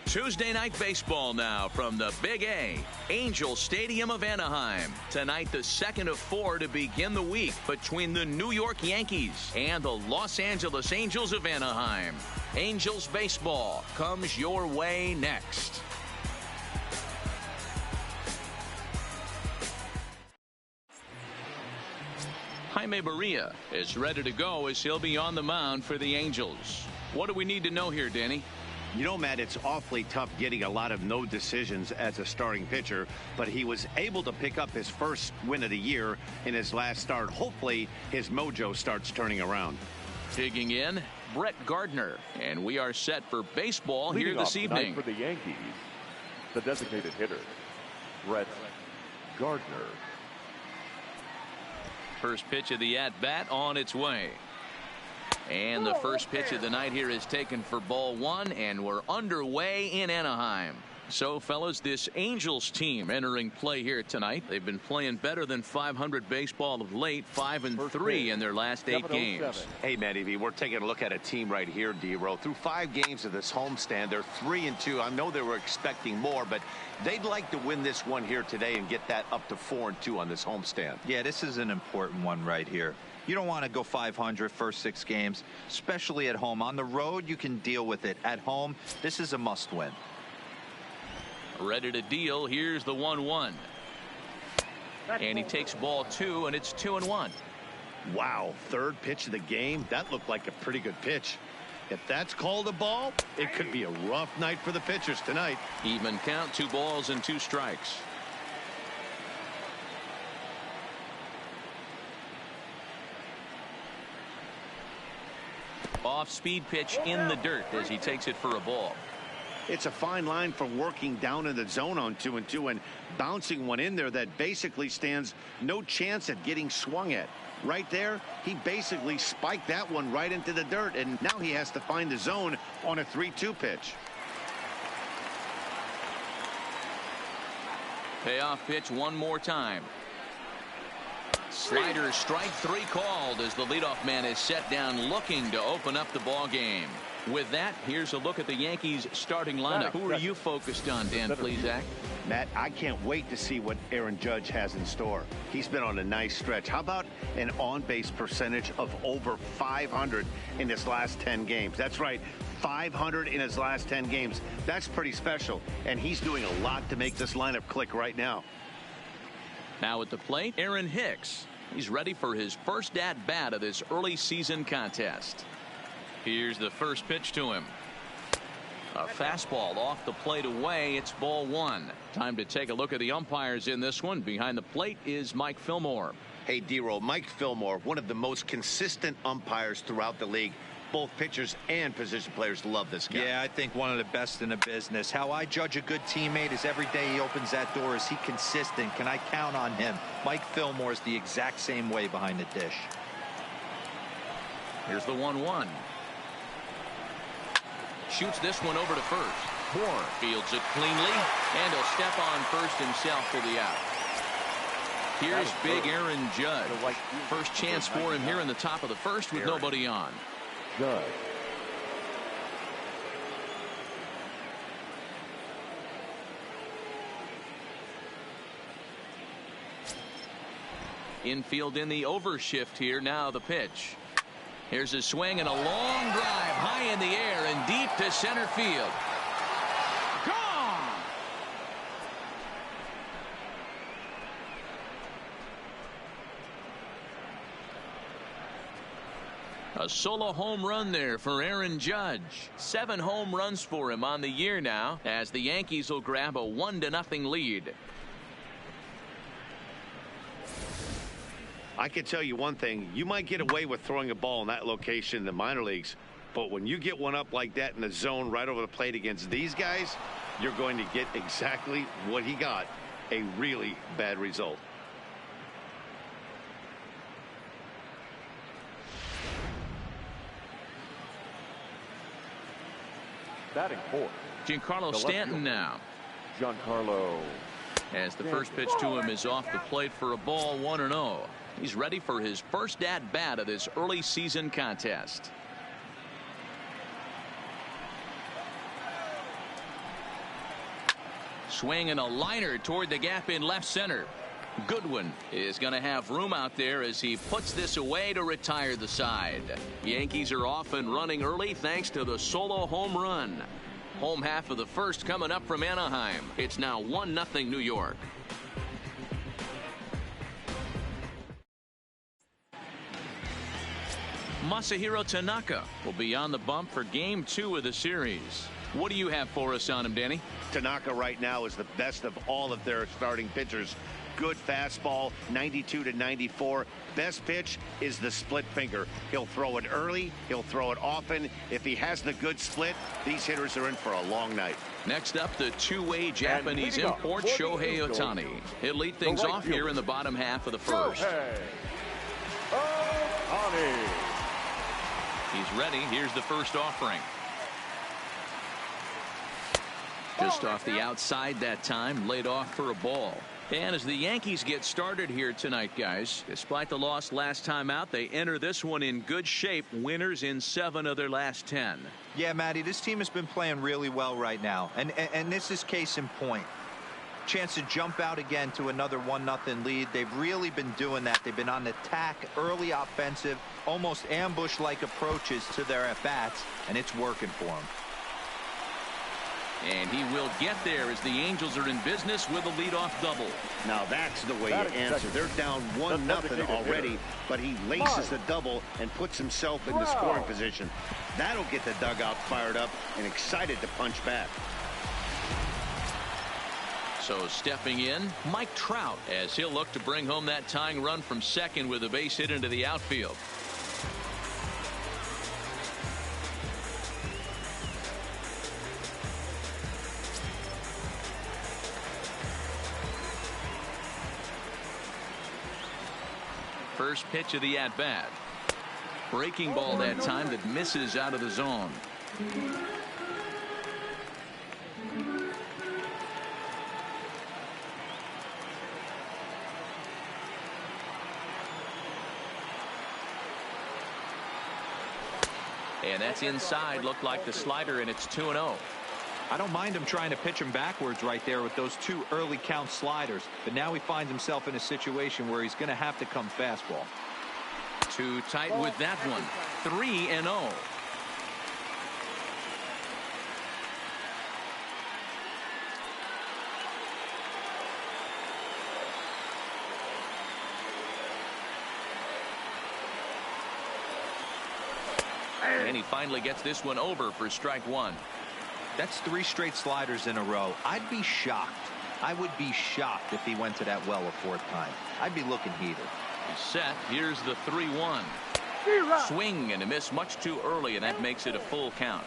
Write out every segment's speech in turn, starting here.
Tuesday night baseball now from the Big A, Angel Stadium of Anaheim. Tonight, the second of 4 to begin the week between the New York Yankees and the Los Angeles Angels of Anaheim. Angels baseball comes your way next. Jaime Barria is ready to go as he'll be on the mound for the Angels. What do we need to know here, Danny? You know, Matt, it's awfully tough getting a lot of no decisions as a starting pitcher, but he was able to pick up his first win of the year in his last start. Hopefully, his mojo starts turning around. Digging in, Brett Gardner, and we are set for baseball here this evening. For the Yankees, the designated hitter, Brett Gardner. First pitch of the at-bat on its way. And the first pitch of the night here is taken for ball 1, and we're underway in Anaheim. So, fellas, this Angels team entering play here tonight. They've been playing better than 500 baseball of late, 5-3 in their last 8 games. Hey, Matty V, we're taking a look at a team right here, D-Row. Through 5 games of this homestand, they're 3-2. I know they were expecting more, but they'd like to win this one here today and get that up to 4-2 on this homestand. Yeah, this is an important one right here. You don't want to go 500 first 6 games, especially at home. On the road, you can deal with it. At home, this is a must-win. Ready to deal. Here's the 1-1. And he takes ball 2, and it's 2-1. Wow, third pitch of the game. That looked like a pretty good pitch. If that's called a ball, it could be a rough night for the pitchers tonight. Even count, 2 balls and 2 strikes. Off-speed pitch in the dirt as he takes it for a ball. It's a fine line for working down in the zone on 2-2 and bouncing one in there that basically stands no chance at getting swung at. Right there, he basically spiked that one right into the dirt, and now he has to find the zone on a 3-2 pitch. Payoff pitch one more time. Slider strike 3 called as the leadoff man is set down looking to open up the ball game. With that, here's a look at the Yankees starting lineup. Who are you focused on, Dan Plesac? Matt, I can't wait to see what Aaron Judge has in store. He's been on a nice stretch. How about an on-base percentage of over 500 in his last 10 games? That's right, 500 in his last 10 games. That's pretty special, and he's doing a lot to make this lineup click right now. Now at the plate, Aaron Hicks. He's ready for his first at-bat of this early season contest. Here's the first pitch to him. A fastball off the plate away. It's ball 1. Time to take a look at the umpires in this one. Behind the plate is Mike Fillmore. Hey, D-Roll, Mike Fillmore, one of the most consistent umpires throughout the league. Both pitchers and position players love this guy. Yeah, I think one of the best in the business. How I judge a good teammate is every day he opens that door. Is he consistent? Can I count on him? Mike Fillmore is the exact same way behind the dish. Here's the 1-1. Shoots this one over to first. Moore fields it cleanly, and he'll step on first himself for the out. Here's big Aaron Judge. First chance for him here in the top of the first with nobody on. Judge. Infield in the overshift here. Now the pitch. Here's a swing and a long drive high in the air and deep to center field. Gone! A solo home run there for Aaron Judge. 7 home runs for him on the year now as the Yankees will grab a 1-0 lead. I can tell you one thing. You might get away with throwing a ball in that location in the minor leagues, but when you get one up like that in the zone right over the plate against these guys, you're going to get exactly what he got, a really bad result. Batting fourth, Giancarlo Stanton now. Giancarlo. As the first pitch to him is off the plate for a ball, 1-0. He's ready for his first at-bat of this early season contest. Swing and a liner toward the gap in left center. Goodwin is going to have room out there as he puts this away to retire the side. Yankees are off and running early thanks to the solo home run. Home half of the first coming up from Anaheim. It's now 1-0 New York. Masahiro Tanaka will be on the bump for game 2 of the series. What do you have for us on him, Danny? Tanaka right now is the best of all of their starting pitchers. Good fastball, 92 to 94. Best pitch is the split finger. He'll throw it early. He'll throw it often. If he has the good split, these hitters are in for a long night. Next up, the two-way Japanese import, Shohei Ohtani. He'll lead things off here in the bottom half of the first. He's ready. Here's the first offering. Just off the outside that time, laid off for a ball. And as the Yankees get started here tonight, guys, despite the loss last time out, they enter this one in good shape, winners in 7 of their last 10. Yeah, Matty, this team has been playing really well right now, and this is case in point. Chance to jump out again to another 1-0 lead. They've really been doing that. They've been on attack, early offensive, almost ambush-like approaches to their at-bats, and it's working for them. And he will get there as the Angels are in business with a leadoff double. Now that's the way you answer. They're down 1-0 already, but he laces the double and puts himself in the scoring position. That'll get the dugout fired up and excited to punch back. So stepping in, Mike Trout, as he'll look to bring home that tying run from second with a base hit into the outfield. First pitch of the at-bat. Breaking ball that time that misses out of the zone. And that's inside. Looked like the slider, and it's 2-0. I don't mind him trying to pitch him backwards right there with those 2 early count sliders, but now he finds himself in a situation where he's going to have to come fastball. Too tight with that one. 3-0. And he finally gets this one over for strike 1. That's 3 straight sliders in a row. I'd be shocked. I would be shocked if he went to that well a 4th time. I'd be looking heated. He's set. Here's the 3-1. Swing and a miss much too early, and that makes it a full count.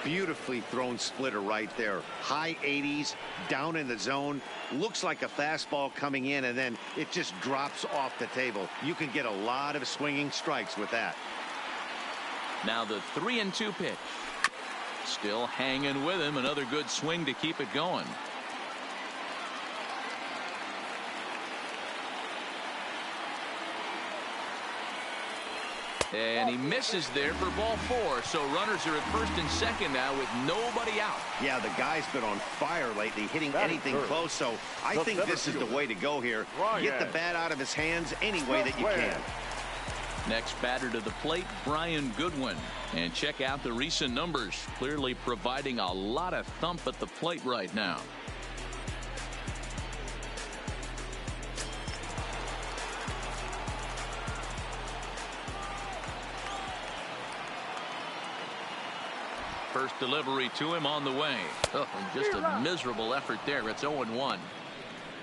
Beautifully thrown splitter right there. High 80s, down in the zone. Looks like a fastball coming in, and then it just drops off the table. You can get a lot of swinging strikes with that. Now the 3-2 pitch. Still hanging with him. Another good swing to keep it going. And he misses there for ball 4. So runners are at first and second now with nobody out. Yeah, the guy's been on fire lately, hitting anything close. So I think this is the way to go here. Get the bat out of his hands any way that you can. Next batter to the plate, Brian Goodwin. And check out the recent numbers. Clearly providing a lot of thump at the plate right now. First delivery to him on the way. Oh, just a miserable effort there. It's 0-1.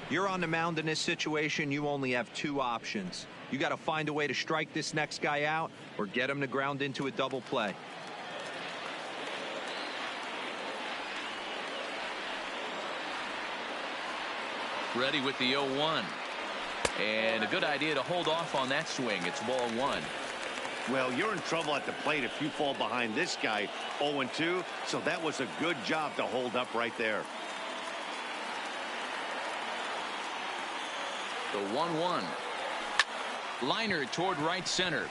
You're on the mound in this situation. You only have 2 options. You got to find a way to strike this next guy out or get him to ground into a double play. Ready with the 0-1. And a good idea to hold off on that swing. It's ball 1. Well, you're in trouble at the plate if you fall behind this guy 0-2. So that was a good job to hold up right there. The 1-1. Liner toward right center.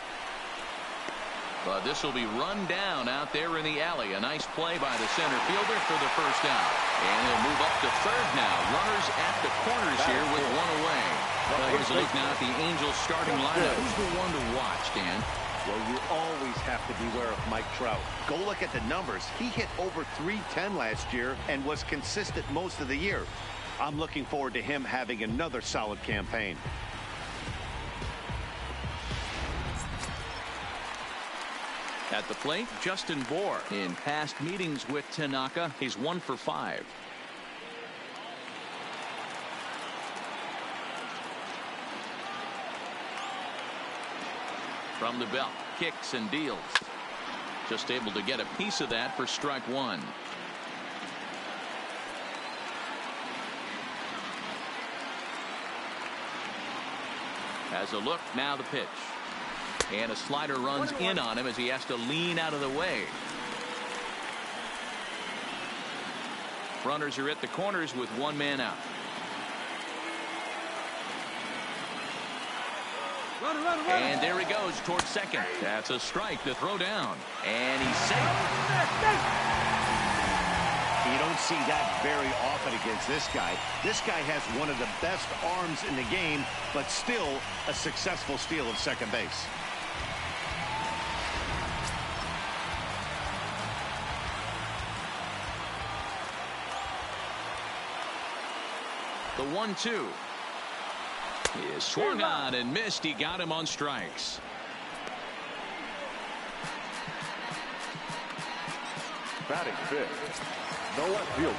But this will be run down out there in the alley. A nice play by the center fielder for the first out. And he'll move up to third now. Runners at the corners here with one away. Here's a look now at the Angels starting lineup. Who's the one to watch, Dan? Well, you always have to beware of Mike Trout. Go look at the numbers. He hit over .310 last year and was consistent most of the year. I'm looking forward to him having another solid campaign. At the plate, Justin Bour. In past meetings with Tanaka, he's 1 for 5. From the belt, kicks and deals. Just able to get a piece of that for strike one. Has a look, now the pitch. And a slider runs in on him as he has to lean out of the way. Runners are at the corners with one man out. And there he goes towards second. That's a strike to throw down. And he's safe. You don't see that very often against this guy. This guy has one of the best arms in the game, but still a successful steal of second base. The 1-2. He is swung on and missed. He got him on strikes. Batting fifth. No left fielder.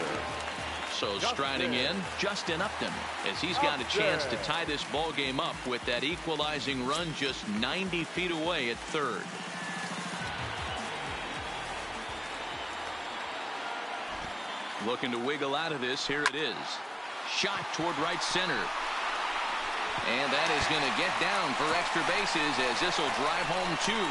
So striding in, Justin Upton, as he's got a chance to tie this ball game up with that equalizing run just 90 feet away at third. Looking to wiggle out of this. Here it is. Shot toward right center. And that is going to get down for extra bases as this will drive home two.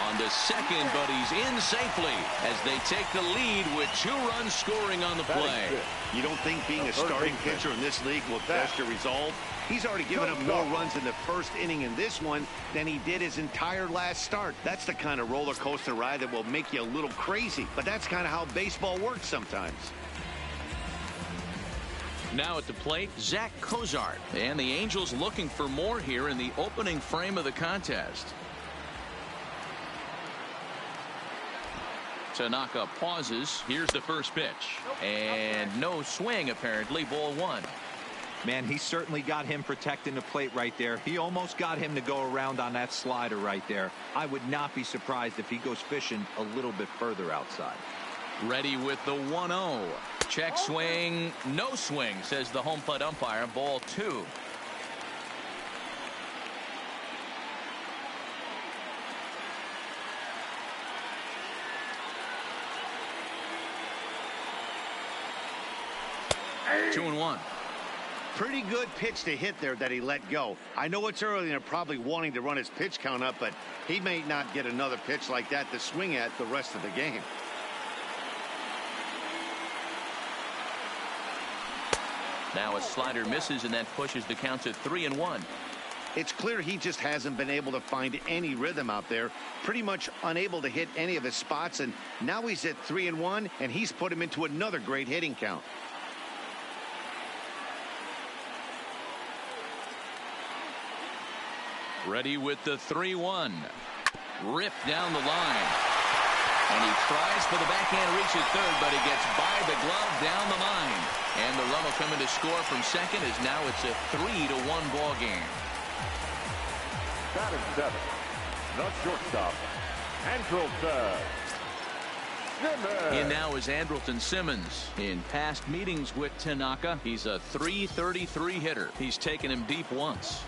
On to second, but he's in safely as they take the lead with 2 runs scoring on the play. You don't think being a starting pitcher in this league will test your resolve? He's already given up more runs in the first inning in this one than he did his entire last start. That's the kind of roller coaster ride that will make you a little crazy. But that's kind of how baseball works sometimes. Now at the plate, Zach Cozart. And the Angels looking for more here in the opening frame of the contest. Tanaka pauses. Here's the first pitch. And no swing, apparently. Ball 1. Man, he certainly got him protecting the plate right there. He almost got him to go around on that slider right there. I would not be surprised if he goes fishing a little bit further outside. Ready with the 1-0. Check swing. No swing, says the home plate umpire. Ball 2. Hey. 2-1. Pretty good pitch to hit there that he let go. I know it's early and they're probably wanting to run his pitch count up, but he may not get another pitch like that to swing at the rest of the game. Now a slider misses, and that pushes the counts at 3-1. It's clear he just hasn't been able to find any rhythm out there. Pretty much unable to hit any of his spots, and now he's at 3-1, and he's put him into another great hitting count. Ready with the 3-1. Ripped down the line. And he tries for the backhand reach at third, but he gets by the glove down the line. And the run will come in to score from second as now it's a 3-1 ball game. Batting seventh, the shortstop, Andrelton Simmons. In now is Andrelton Simmons. In past meetings with Tanaka, he's a .333 hitter. He's taken him deep once.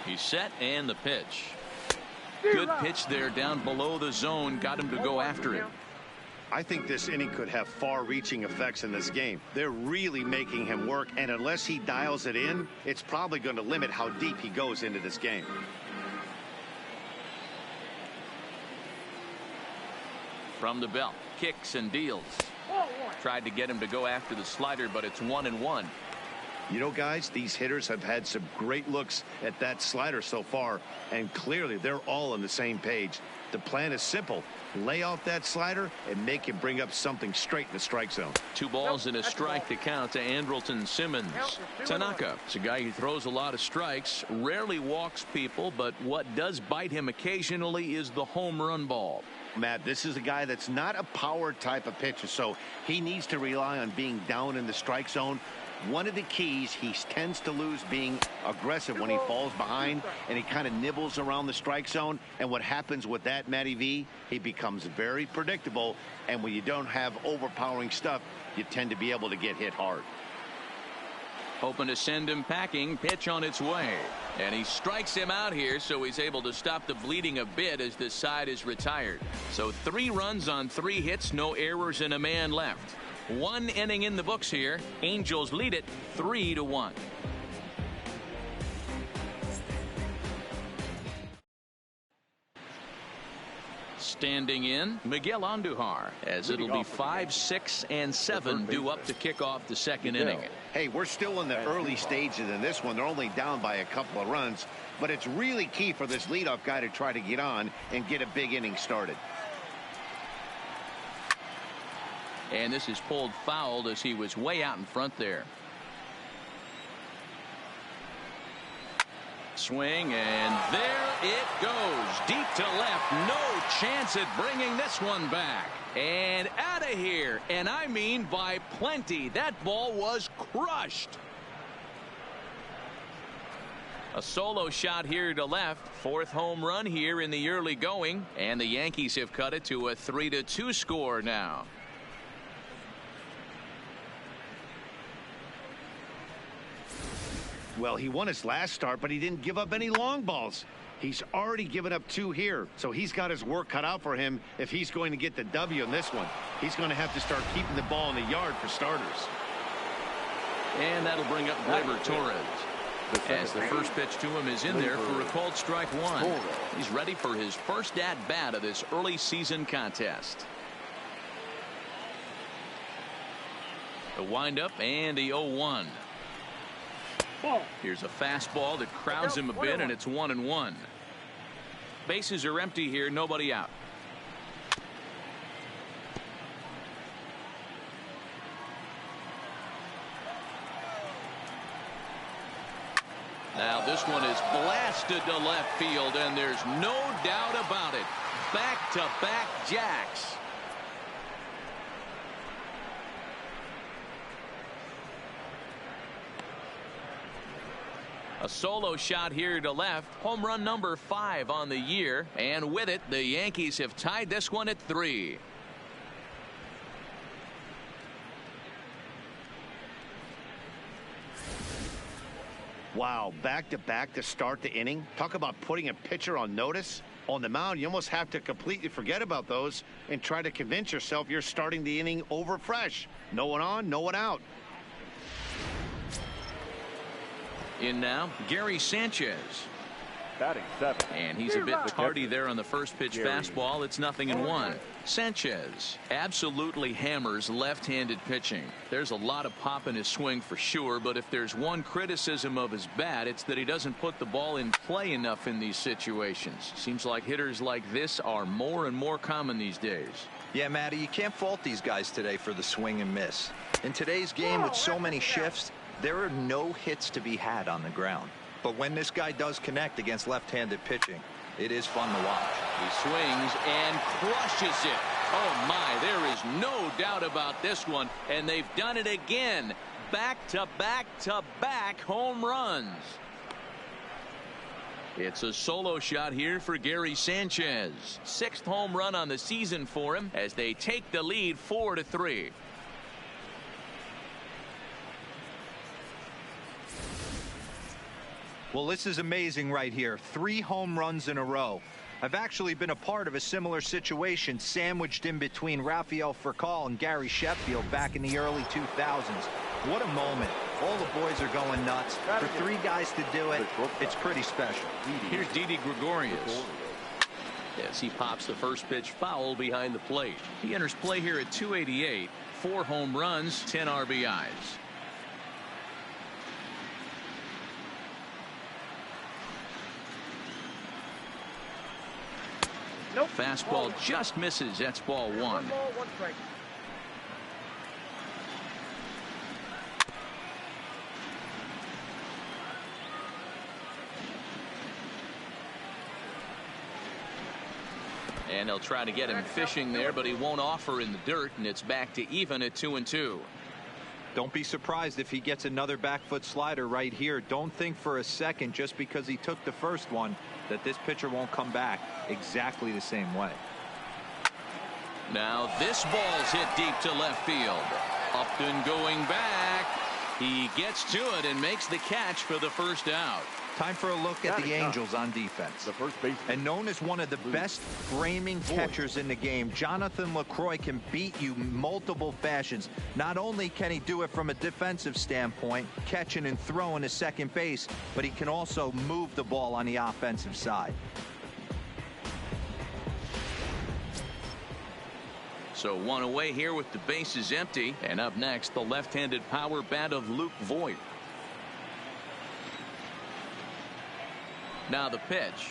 He's set, and the pitch. Good pitch there down below the zone. Got him to go after it. I think this inning could have far-reaching effects in this game. They're really making him work, and unless he dials it in, it's probably going to limit how deep he goes into this game. From the belt, kicks and deals. Tried to get him to go after the slider, but it's 1-1. You know, guys, these hitters have had some great looks at that slider so far, and clearly they're all on the same page. The plan is simple. Lay off that slider and make him bring up something straight in the strike zone. 2 balls and a strike to count to Andrelton Simmons. Tanaka is a guy who throws a lot of strikes, rarely walks people, but what does bite him occasionally is the home run ball. Matt, this is a guy that's not a power type of pitcher, so he needs to rely on being down in the strike zone. One of the keys, he tends to lose being aggressive when he falls behind and he kind of nibbles around the strike zone. And what happens with that, Matty V, he becomes very predictable. And when you don't have overpowering stuff, you tend to be able to get hit hard. Hoping to send him packing. Pitch on its way. And he strikes him out here, so he's able to stop the bleeding a bit as the side is retired. So 3 runs on 3 hits, no errors, and a man left. 1 inning in the books here. Angels lead it 3-1. Standing in, Miguel Andujar, as it'll be 5, 6, and 7 due up to kick off the 2nd inning. Hey, we're still in the early stages in this one. They're only down by a couple of runs, but it's really key for this leadoff guy to try to get on and get a big inning started. And this is pulled foul as he was way out in front there. Swing, and there it goes. Deep to left. No chance at bringing this one back. And out of here. And I mean by plenty. That ball was crushed. A solo shot here to left. 4th home run here in the early going. And the Yankees have cut it to a 3-2 score now. Well, he won his last start, but he didn't give up any long balls. He's already given up 2 here, so he's got his work cut out for him if he's going to get the W in this one. He's going to have to start keeping the ball in the yard for starters. And that'll bring up Gleyber Torres. As the first pitch to him is in there for a called strike 1. He's ready for his first at-bat of this early season contest. The windup and the 0-1. Here's a fastball that crowds him a bit, and it's 1-1. Bases are empty here, nobody out. Now this one is blasted to left field, and there's no doubt about it. Back-to-back jacks. A solo shot here to left. Home run number 5 on the year. And with it, the Yankees have tied this one at 3. Wow, back-to-back to start the inning. Talk about putting a pitcher on notice. On the mound, you almost have to completely forget about those and try to convince yourself you're starting the inning over fresh. No one on, no one out. In now, Gary Sanchez. Batting 7. And he's a bit tardy there on the first pitch fastball. It's 0-1. Sanchez absolutely hammers left-handed pitching. There's a lot of pop in his swing for sure, but if there's one criticism of his bat, it's that he doesn't put the ball in play enough in these situations. Seems like hitters like this are more and more common these days. Yeah, Matty, you can't fault these guys today for the swing and miss. In today's game with so many shifts, there are no hits to be had on the ground. But when this guy does connect against left-handed pitching, it is fun to watch. He swings and crushes it. Oh my, there is no doubt about this one, and they've done it again. Back-to-back-to-back home runs. It's a solo shot here for Gary Sanchez. 6th home run on the season for him as they take the lead 4-3. Well, this is amazing right here. 3 home runs in a row. I've actually been a part of a similar situation sandwiched in between Rafael Furcal and Gary Sheffield back in the early 2000s. What a moment. All the boys are going nuts. For 3 guys to do it, it's pretty special. Here's Didi Gregorius. As he pops the first pitch foul behind the plate. He enters play here at 288. 4 home runs, 10 RBIs. Fastball just misses. That's ball one. And they'll try to get him fishing there, but he won't offer in the dirt, and it's back to even at 2-2. Don't be surprised if he gets another back foot slider right here. Don't think for a second, just because he took the first one, that this pitcher won't come back exactly the same way. Now this ball's hit deep to left field. Upton going back. He gets to it and makes the catch for the first out. Time for a look at the Angels on defense. The first baseman. And known as one of the best framing catchers in the game, Jonathan LaCroix can beat you multiple fashions. Not only can he do it from a defensive standpoint, catching and throwing to second base, but he can also move the ball on the offensive side. So one away here with the bases empty. And up next, the left-handed power bat of Luke Voigt. Now the pitch.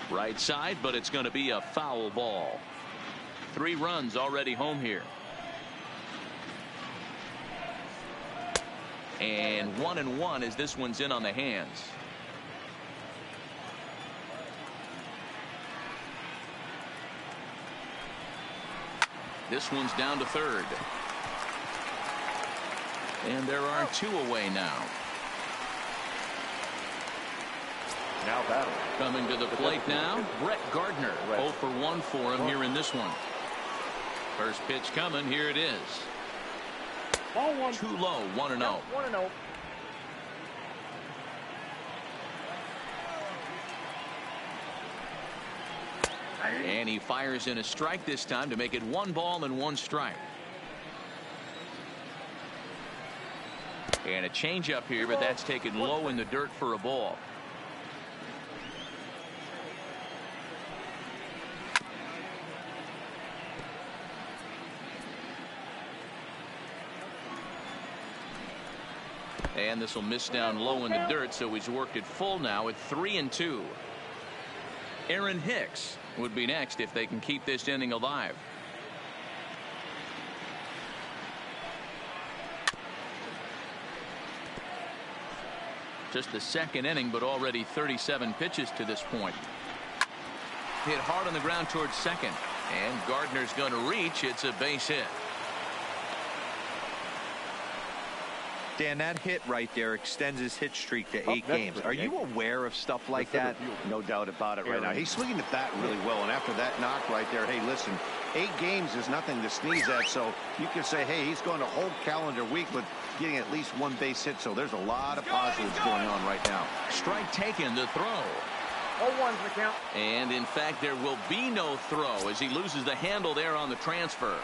Right side, but it's going to be a foul ball. 3 runs already home here. And 1-1 as this one's in on the hands. This one's down to third. And there are 2 away now. Now battle. Coming to the plate now, Brett Gardner. 0 for 1 for him here in this one. First pitch coming. Here it is. Ball one. Too low. 1-0. 1-0. And he fires in a strike this time to make it 1 ball and 1 strike. And a changeup here, but that's taken low in the dirt for a ball. And this will miss down low in the dirt, so he's worked it full now at 3-2. Aaron Hicks would be next if they can keep this inning alive. Just the second inning, but already 37 pitches to this point. Hit hard on the ground towards second, and Gardner's going to reach. It's a base hit. Dan, that hit right there extends his hit streak to 8 games. Are you aware of stuff like that? No doubt about it right now. He's swinging the bat really well, and after that knock right there, hey, listen, 8 games is nothing to sneeze at, so you can say, hey, he's going a whole calendar week with getting at least 1 base hit, so there's a lot of positives going on right now. Strike taken, the throw. 0-1's the count. And in fact, there will be no throw as he loses the handle there on the transfer.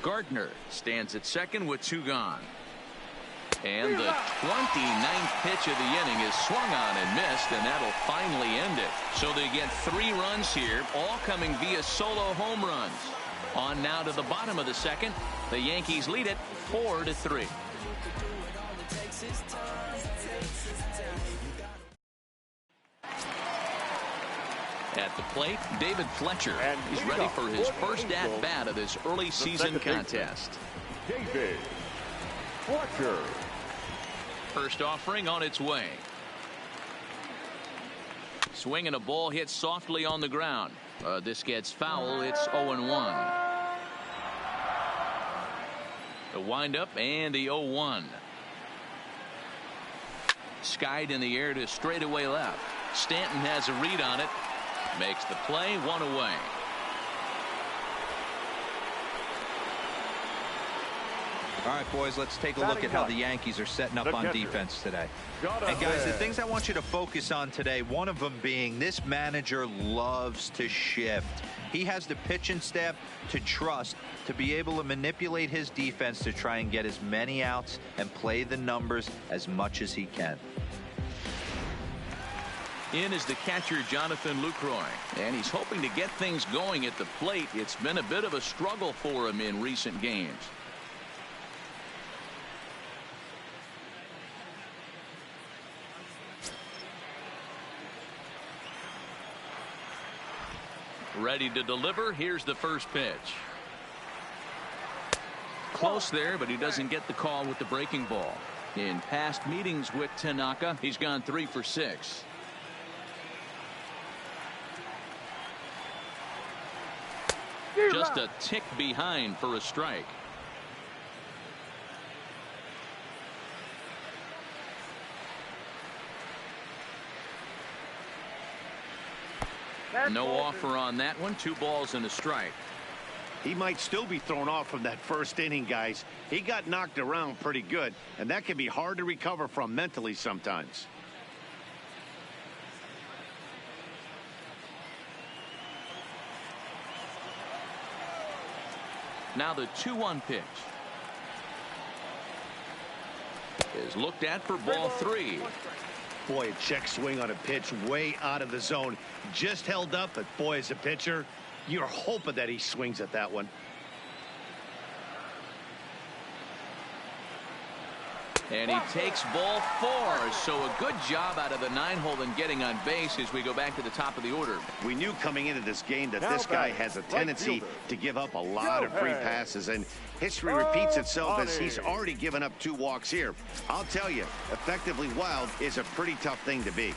Gardner stands at second with 2 gone. And the 29th pitch of the inning is swung on and missed, and that'll finally end it. So they get 3 runs here, all coming via solo home runs. On now to the bottom of the second. The Yankees lead it 4-3. At the plate, David Fletcher. He's ready for his first at-bat of this early season contest. David Fletcher. First offering on its way. Swinging a ball hit softly on the ground. This gets foul. It's 0-1. The windup and the 0-1. Skied in the air to straightaway left. Stanton has a read on it. Makes the play, 1 away. All right, boys, let's take a look at how the Yankees are setting up on defense today. And guys, the things I want you to focus on today, one of them being this manager loves to shift. He has the pitching staff to trust to be able to manipulate his defense to try and get as many outs and play the numbers as much as he can. In is the catcher, Jonathan Lucroy, and he's hoping to get things going at the plate. It's been a bit of a struggle for him in recent games. Ready to deliver. Here's the first pitch. Close there, but he doesn't get the call with the breaking ball. In past meetings with Tanaka, he's gone 3 for 6. Just a tick behind for a strike. No offer on that one. 2 balls and a strike. He might still be thrown off from that first inning, guys. He got knocked around pretty good, and that can be hard to recover from mentally sometimes. Now the 2-1 pitch is looked at for ball 3. Boy, a check swing on a pitch way out of the zone. Just held up, but boy, as a pitcher, you're hoping that he swings at that one. And he takes ball 4. So a good job out of the 9-hole in getting on base as we go back to the top of the order. We knew coming into this game that this guy has a tendency to give up a lot of free passes, and history repeats itself as he's already given up 2 walks here. I'll tell you, effectively wild is a pretty tough thing to be.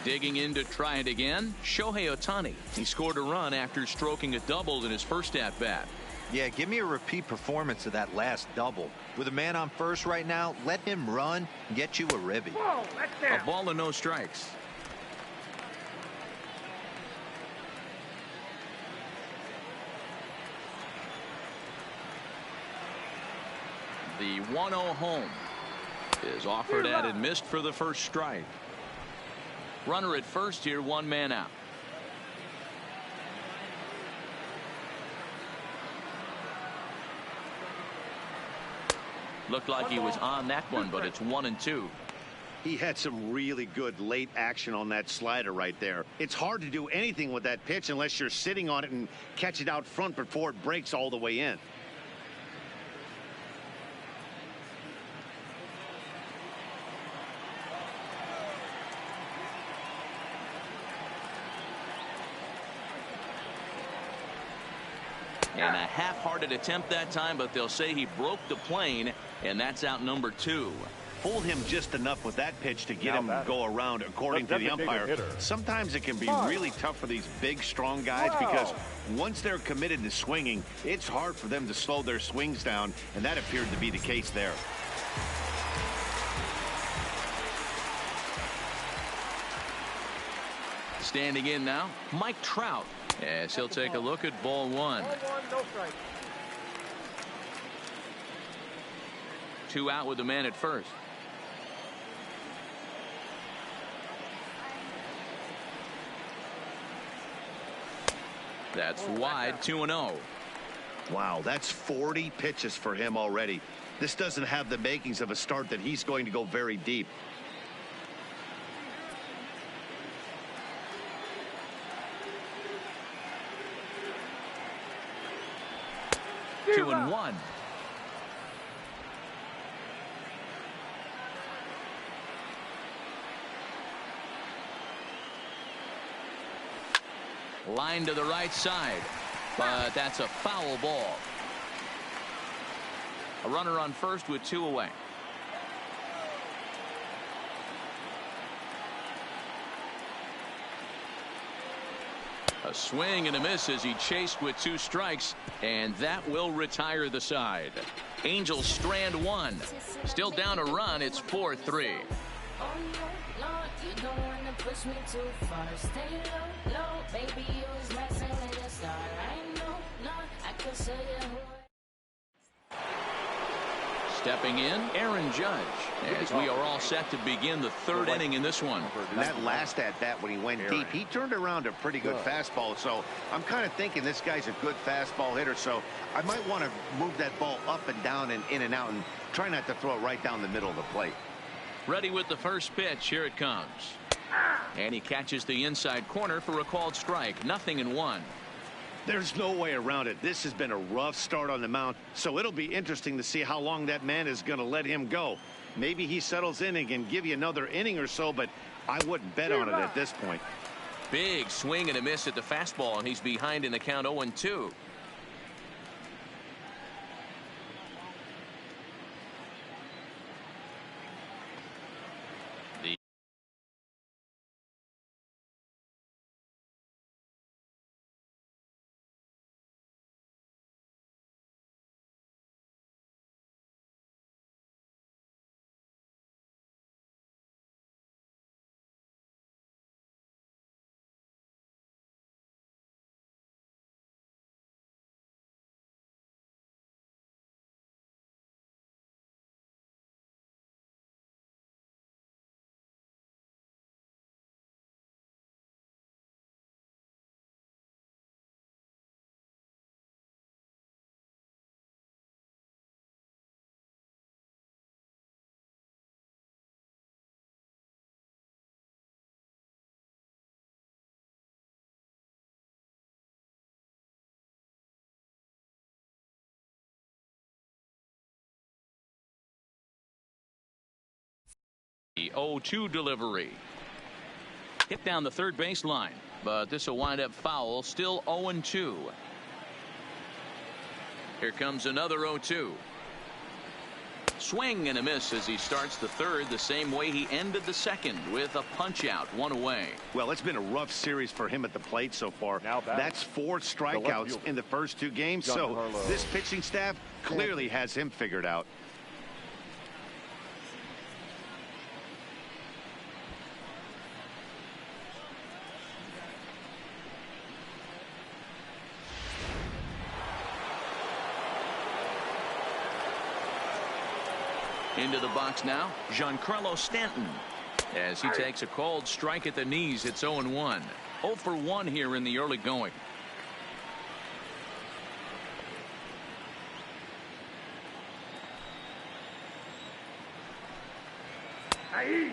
Digging in to try it again, Shohei Ohtani. He scored a run after stroking a double in his first at-bat. Yeah, give me a repeat performance of that last double. With a man on first right now, let him run and get you a ribby. Whoa, that's down. A ball and no strikes. The 1-0 home is offered at and missed for the first strike. Runner at first here, 1 man out. Looked like he was on that one, but it's 1-2. He had some really good late action on that slider right there. It's hard to do anything with that pitch unless you're sitting on it and catch it out front before it breaks all the way in. And a half-hearted attempt that time, but they'll say he broke the plane, and that's out number 2. Fooled him just enough with that pitch to get him to go around, according to the umpire. Sometimes it can be really tough for these big, strong guys because once they're committed to swinging, it's hard for them to slow their swings down, and that appeared to be the case there. Standing in now, Mike Trout, as he'll take a look at ball 1. Ball 1, no strike. 2 out with the man at first. That's wide, 2-0. Wow, that's 40 pitches for him already. This doesn't have the makings of a start that he's going to go very deep. Two and one. Line to the right side, but that's a foul ball. A runner on first with 2 away. A swing and a miss as he chased with 2 strikes, and that will retire the side. Angels strand 1. Still down a run. It's 4-3. Stepping in, Aaron Judge, as we are all set to begin the 3rd inning in this one. And that last at bat when he went deep, he turned around a pretty good fastball. So I'm kind of thinking this guy's a good fastball hitter. So I might want to move that ball up and down and in and out and try not to throw it right down the middle of the plate. Ready with the first pitch. Here it comes. And he catches the inside corner for a called strike. 0-1. There's no way around it. This has been a rough start on the mound, so it'll be interesting to see how long that man is going to let him go. Maybe he settles in and can give you another inning or so, but I wouldn't bet on it at this point. Big swing and a miss at the fastball, and he's behind in the count 0-2. The 0-2 delivery. Hit down the third baseline, but this will wind up foul. Still 0-2. Here comes another 0-2. Swing and a miss as he starts the third the same way he ended the second, with a punch out, 1 away. Well, it's been a rough series for him at the plate so far. That's 4 strikeouts in the first 2 games, so this pitching staff clearly has him figured out. Into the box now, Giancarlo Stanton. As he takes a called strike at the knees, it's 0-1. 0 for 1 here in the early going.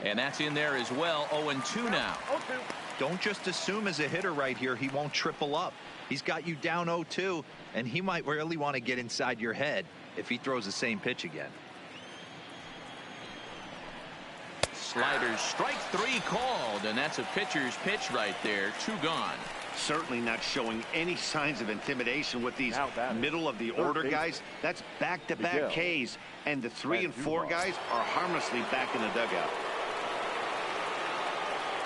And that's in there as well. 0-2 now. Don't just assume as a hitter right here he won't triple up. He's got you down 0-2, and he might really want to get inside your head if he throws the same pitch again. Sliders, strike 3 called, and that's a pitcher's pitch right there. 2 gone. Certainly not showing any signs of intimidation with these middle of the order guys. That's back-to-back Ks, and the 3 and 4 guys are harmlessly back in the dugout.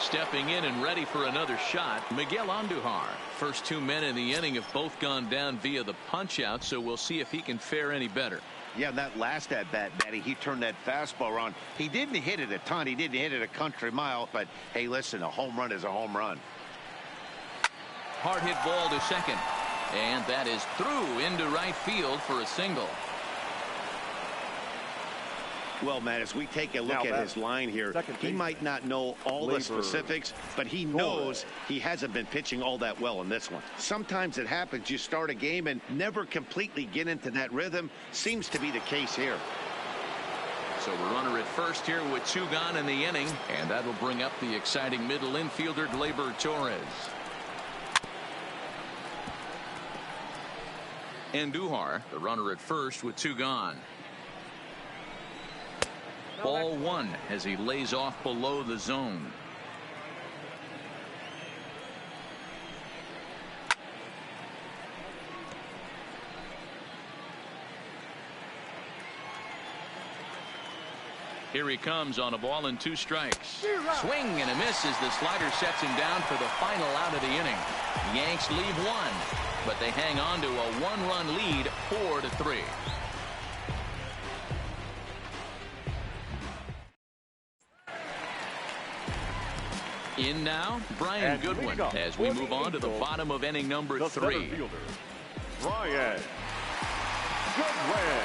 Stepping in and ready for another shot, Miguel Andujar. First 2 men in the inning have both gone down via the punch-out, so we'll see if he can fare any better. Yeah, that last at-bat, Matty, he turned that fastball around. He didn't hit it a ton. He didn't hit it a country mile. But, hey, listen, a home run is a home run. Hard hit ball to second. And that is through into right field for a single. Well, Matt, as we take a look at his line here, he might not know all the specifics, but he knows he hasn't been pitching all that well in this one. Sometimes it happens. You start a game and never completely get into that rhythm. Seems to be the case here. So a runner at first here with 2 gone in the inning, and that'll bring up the exciting middle infielder, Gleyber Torres. Andujar, the runner at first with 2 gone. Ball 1 as he lays off below the zone. Here he comes on a ball and 2 strikes. Swing and a miss as the slider sets him down for the final out of the inning. Yanks leave 1, but they hang on to a 1-run lead, 4-3. In now, Brian Goodwin, as we move on to the bottom of inning number 3. Brian Goodwin.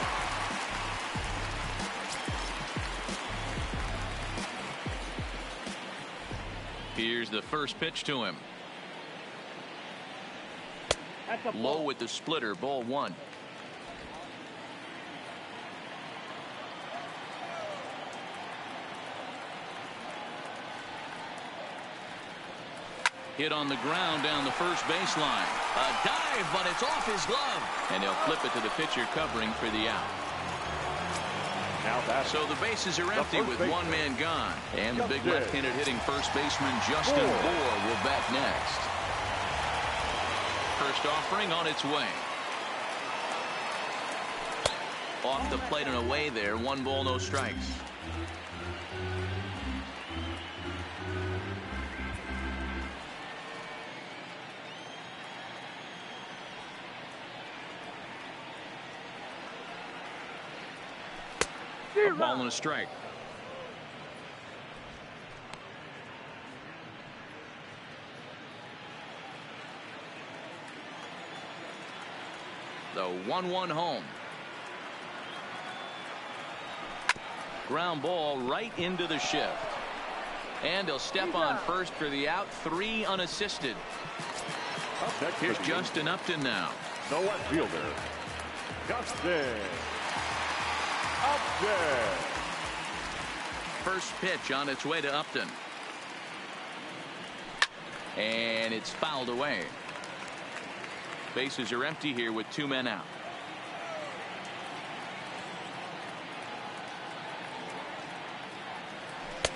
Here's the first pitch to him. Low with the splitter, ball 1. Hit on the ground down the first baseline. A dive, but it's off his glove. And they'll flip it to the pitcher covering for the out. So the bases are empty with one man gone. And the big left-handed hitting first baseman Justin Bour will bat next. First offering on its way. Off the plate and away there. 1 ball, no strikes. A ball and a strike. The 1-1 home. Ground ball right into the shift. And he'll step on first for the out. 3 unassisted. Here's Justin Upton now. The left fielder, Justin Upton. First pitch on its way to Upton. And it's fouled away. Bases are empty here with 2 men out.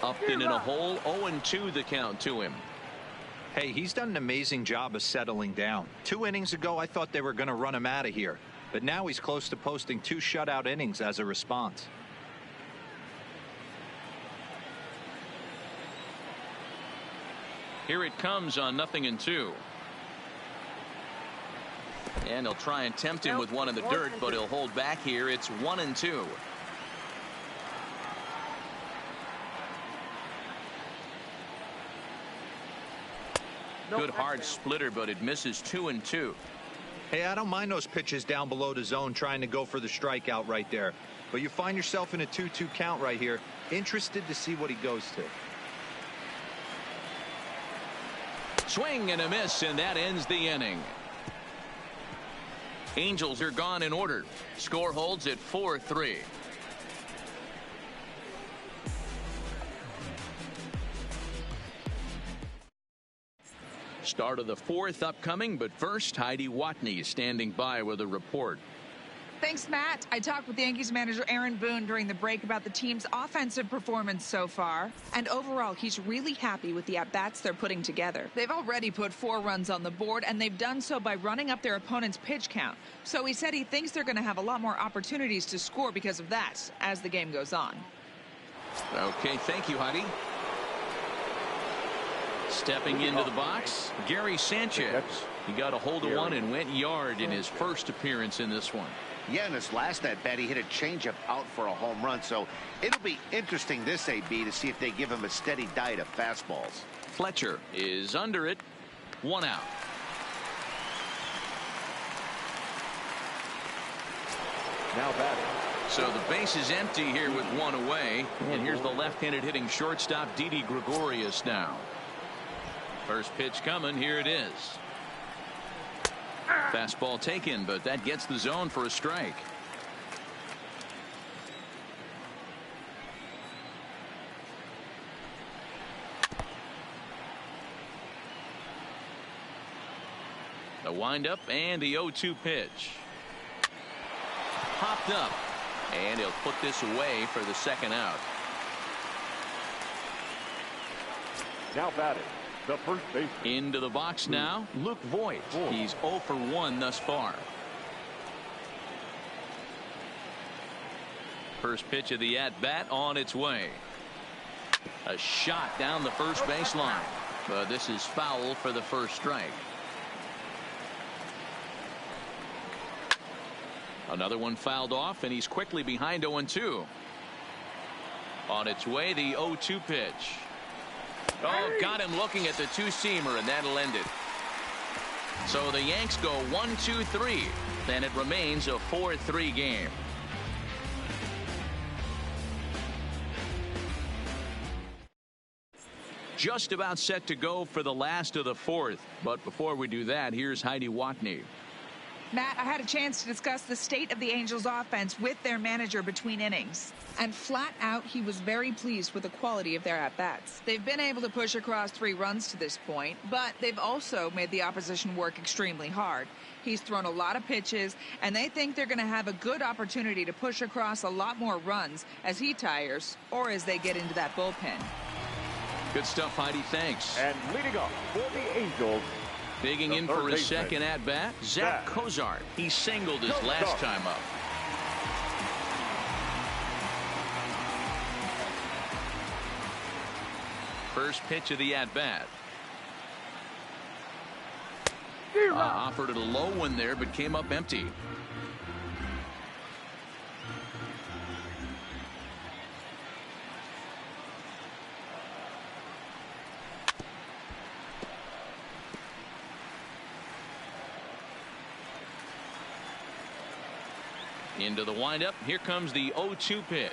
Upton in a hole. 0-2 the count to him. Hey, he's done an amazing job of settling down. 2 innings ago, I thought they were going to run him out of here. But now he's close to posting 2 shutout innings as a response. Here it comes on 0-2. And he'll try and tempt him with one in the dirt, but he'll hold back here. It's 1-2. Good hard splitter, but it misses 2-2. Hey, I don't mind those pitches down below the zone trying to go for the strikeout right there. But you find yourself in a 2-2 count right here. Interested to see what he goes to. Swing and a miss, and that ends the inning. Angels are gone in order. Score holds at 4-3. Start of the 4th upcoming, but first, Heidi Watney standing by with a report. Thanks, Matt. I talked with Yankees manager Aaron Boone during the break about the team's offensive performance so far. And overall, he's really happy with the at-bats they're putting together. They've already put 4 runs on the board, and they've done so by running up their opponent's pitch count. So he said he thinks they're going to have a lot more opportunities to score because of that as the game goes on. Okay, thank you, Heidi. Stepping into the box, Gary Sanchez. He got a hold of one and went yard in his first appearance in this one. Yeah, in his last at-bat, he hit a changeup out for a home run. So it'll be interesting this AB to see if they give him a steady diet of fastballs. Fletcher is under it. 1 out. Now batting. So the base is empty here with 1 away. And here's the left-handed hitting shortstop Didi Gregorius now. First pitch coming. Here it is. Fastball taken, but that gets the zone for a strike. The windup and the 0-2 pitch. Popped up, and he'll put this away for the 2nd out. Now batting. The first base. Into the box now, Luke Voigt. He's 0 for 1 thus far. First pitch of the at-bat on its way. A shot down the first baseline, but this is foul for the first strike. Another one fouled off, and he's quickly behind 0-2. On its way, the 0-2 pitch. Oh, got him looking at the 2-seamer, and that'll end it. So the Yanks go 1-2-3. Then it remains a 4-3 game. Just about set to go for the last of the 4th. But before we do that, here's Heidi Watney. Matt, I had a chance to discuss the state of the Angels offense with their manager between innings. And flat out, he was very pleased with the quality of their at-bats. They've been able to push across 3 runs to this point, but they've also made the opposition work extremely hard. He's thrown a lot of pitches, and they think they're going to have a good opportunity to push across a lot more runs as he tires or as they get into that bullpen. Good stuff, Heidi. Thanks. And leading up for the Angels, digging in for his second at-bat, Zach Cozart. He singled his last time up. First pitch of the at-bat. Offered it a low one there, but came up empty. Into the windup. Here comes the 0-2 pitch.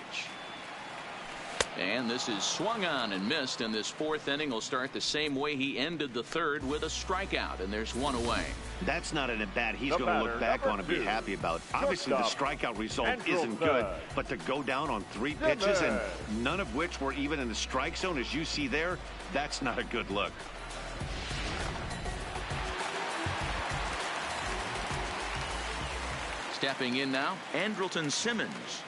And this is swung on and missed, and this 4th inning will start the same way he ended the 3rd, with a strikeout, and there's 1 away. That's not an at-bat he's going to look back on and be happy about. Obviously, the strikeout result isn't good, but to go down on 3 pitches and none of which were even in the strike zone, as you see there, that's not a good look. Stepping in now, Andrelton Simmons.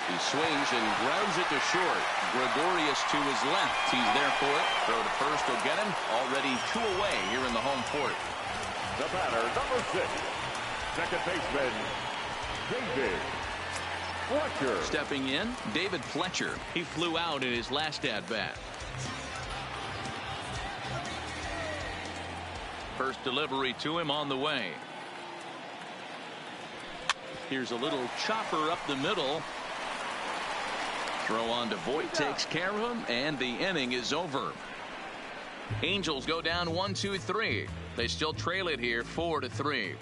He swings and grounds it to short. Gregorius to his left. He's there for it. Throw to first will get him. Already 2 away here in the home court. the batter, number 6, second baseman, David Fletcher. Stepping in, David Fletcher. He flew out in his last at-bat. First delivery to him on the way. Here's a little chopper up the middle. Throw on to Voit, takes care of him, and the inning is over. Angels go down 1-2-3. They still trail it here 4-3.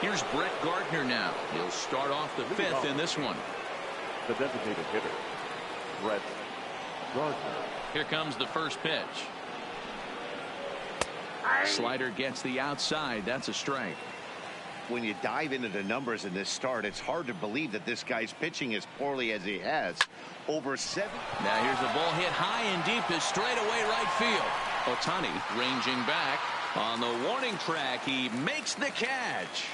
Here's Brett Gardner now. He'll start off the 5th in this one. The designated hitter, Brett Gardner. Here comes the first pitch. Slider gets the outside. That's a strike. When you dive into the numbers in this start, it's hard to believe that this guy's pitching as poorly as he has. Over 7. Now here's a ball hit high and deep to straightaway right field. Ohtani ranging back on the warning track. He makes the catch.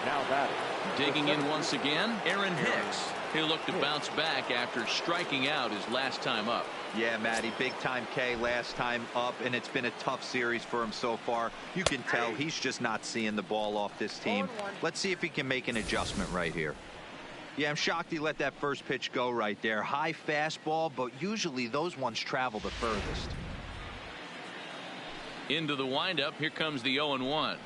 Now batting. Digging in once again, Aaron Hicks. He'll look to bounce back after striking out his last time up. Yeah, Matty, big time K last time up, and it's been a tough series for him so far. You can tell he's just not seeing the ball off this team. Let's see if he can make an adjustment right here. Yeah, I'm shocked he let that first pitch go right there. High fastball, but usually those ones travel the furthest. Into the windup. Here comes the 0-1.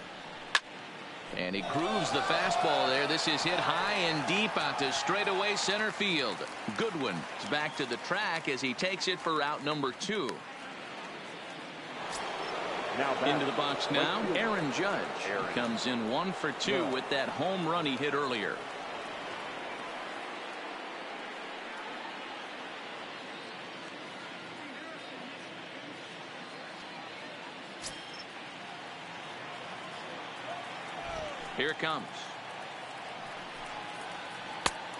And he grooves the fastball there. This is hit high and deep out to straightaway center field. Goodwin is back to the track as he takes it for out number 2. Now into the box now, Aaron Judge. Comes in 1 for 2 with that home run he hit earlier. Here it comes.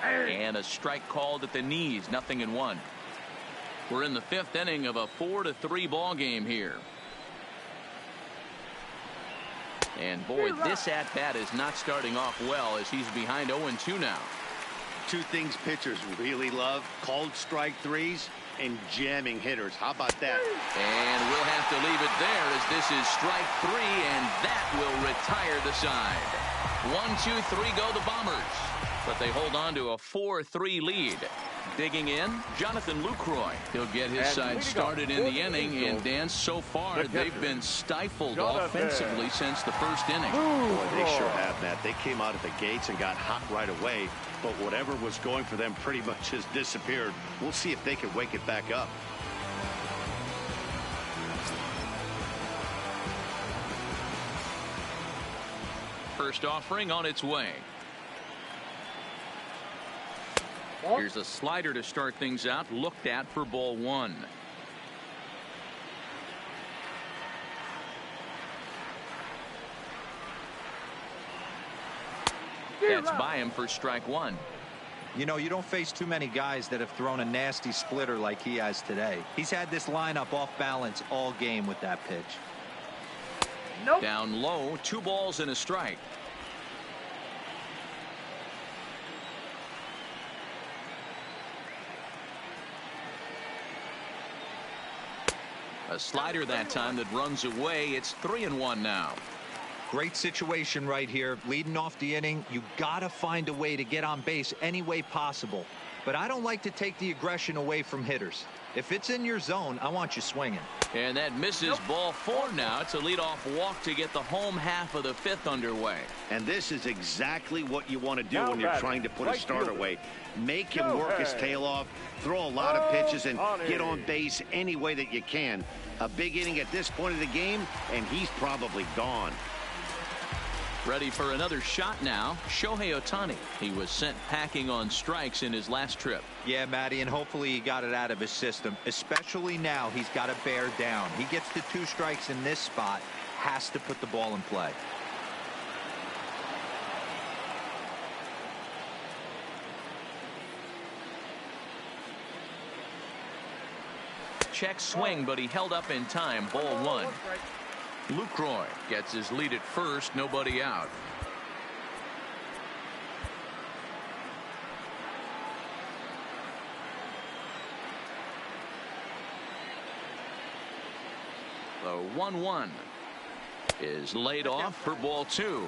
And a strike called at the knees. 0-1. We're in the 5th inning of a 4-3 ball game here. And boy, this at bat is not starting off well as he's behind 0-2 now. 2 things pitchers really love: called strike threes and jamming hitters. How about that? And we'll have to leave it there as this is strike 3, and that will retire the side. 1-2-3 go the Bombers, but they hold on to a 4-3 lead. Digging in, Jonathan Lucroy. He'll get his side started in the inning, and Dan, so far they've been stifled offensively since the first inning. Boy, they sure have, Matt. They came out at the gates and got hot right away, but whatever was going for them pretty much has disappeared. We'll see if they can wake it back up. first offering on its way. Here's a slider to start things out, looked at for ball one. That's by him for strike one. You know, you don't face too many guys that have thrown a nasty splitter like he has today. He's had this lineup off balance all game with that pitch. Nope. Down low, 2 balls and a strike. A slider that time that runs away. It's 3-1 now. Great situation right here. Leading off the inning, you gotta find a way to get on base any way possible. But I don't like to take the aggression away from hitters. If it's in your zone, I want you swinging. And that misses. Ball 4 now. It's a leadoff walk to get the home half of the 5th underway. And this is exactly what you want to do when you're trying to put a starter away. Make him work his tail off, throw a lot of pitches, and get on base any way that you can. A big inning at this point of the game, and he's probably gone. Ready for another shot now. Shohei Ohtani. He was sent packing on strikes in his last trip. Yeah, Matty, and hopefully he got it out of his system. Especially now, he's got to bear down. He gets the 2 strikes in this spot, has to put the ball in play. Check swing, but he held up in time. Ball 1. Lucroy gets his lead at first, nobody out. The 1-1 is laid off for ball 2.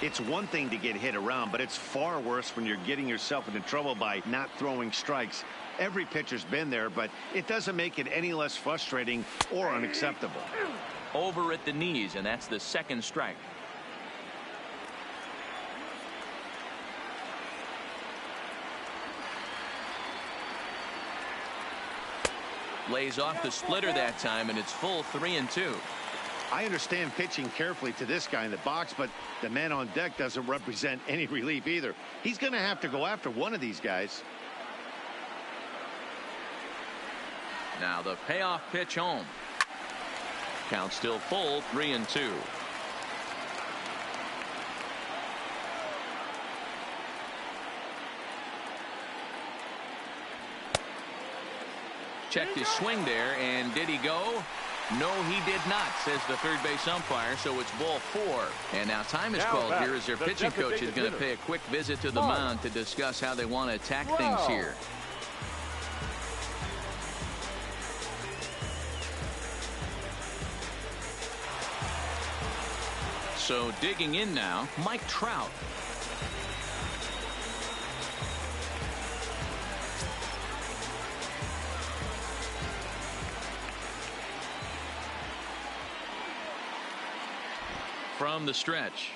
It's one thing to get hit around, but it's far worse when you're getting yourself into trouble by not throwing strikes. Every pitcher's been there, but it doesn't make it any less frustrating or unacceptable. Over at the knees, and that's the 2nd strike. Lays off the splitter that time, and it's full 3-2. I understand pitching carefully to this guy in the box, but the man on deck doesn't represent any relief either. He's going to have to go after one of these guys. Now the payoff pitch home. Count still full, 3-2. Checked his swing there, and did he go? No, he did not, says the third base umpire, so it's ball 4. And now time is called here as their pitching coach is going to pay a quick visit to the mound to discuss how they want to attack things here. So digging in now, Mike Trout. From the stretch.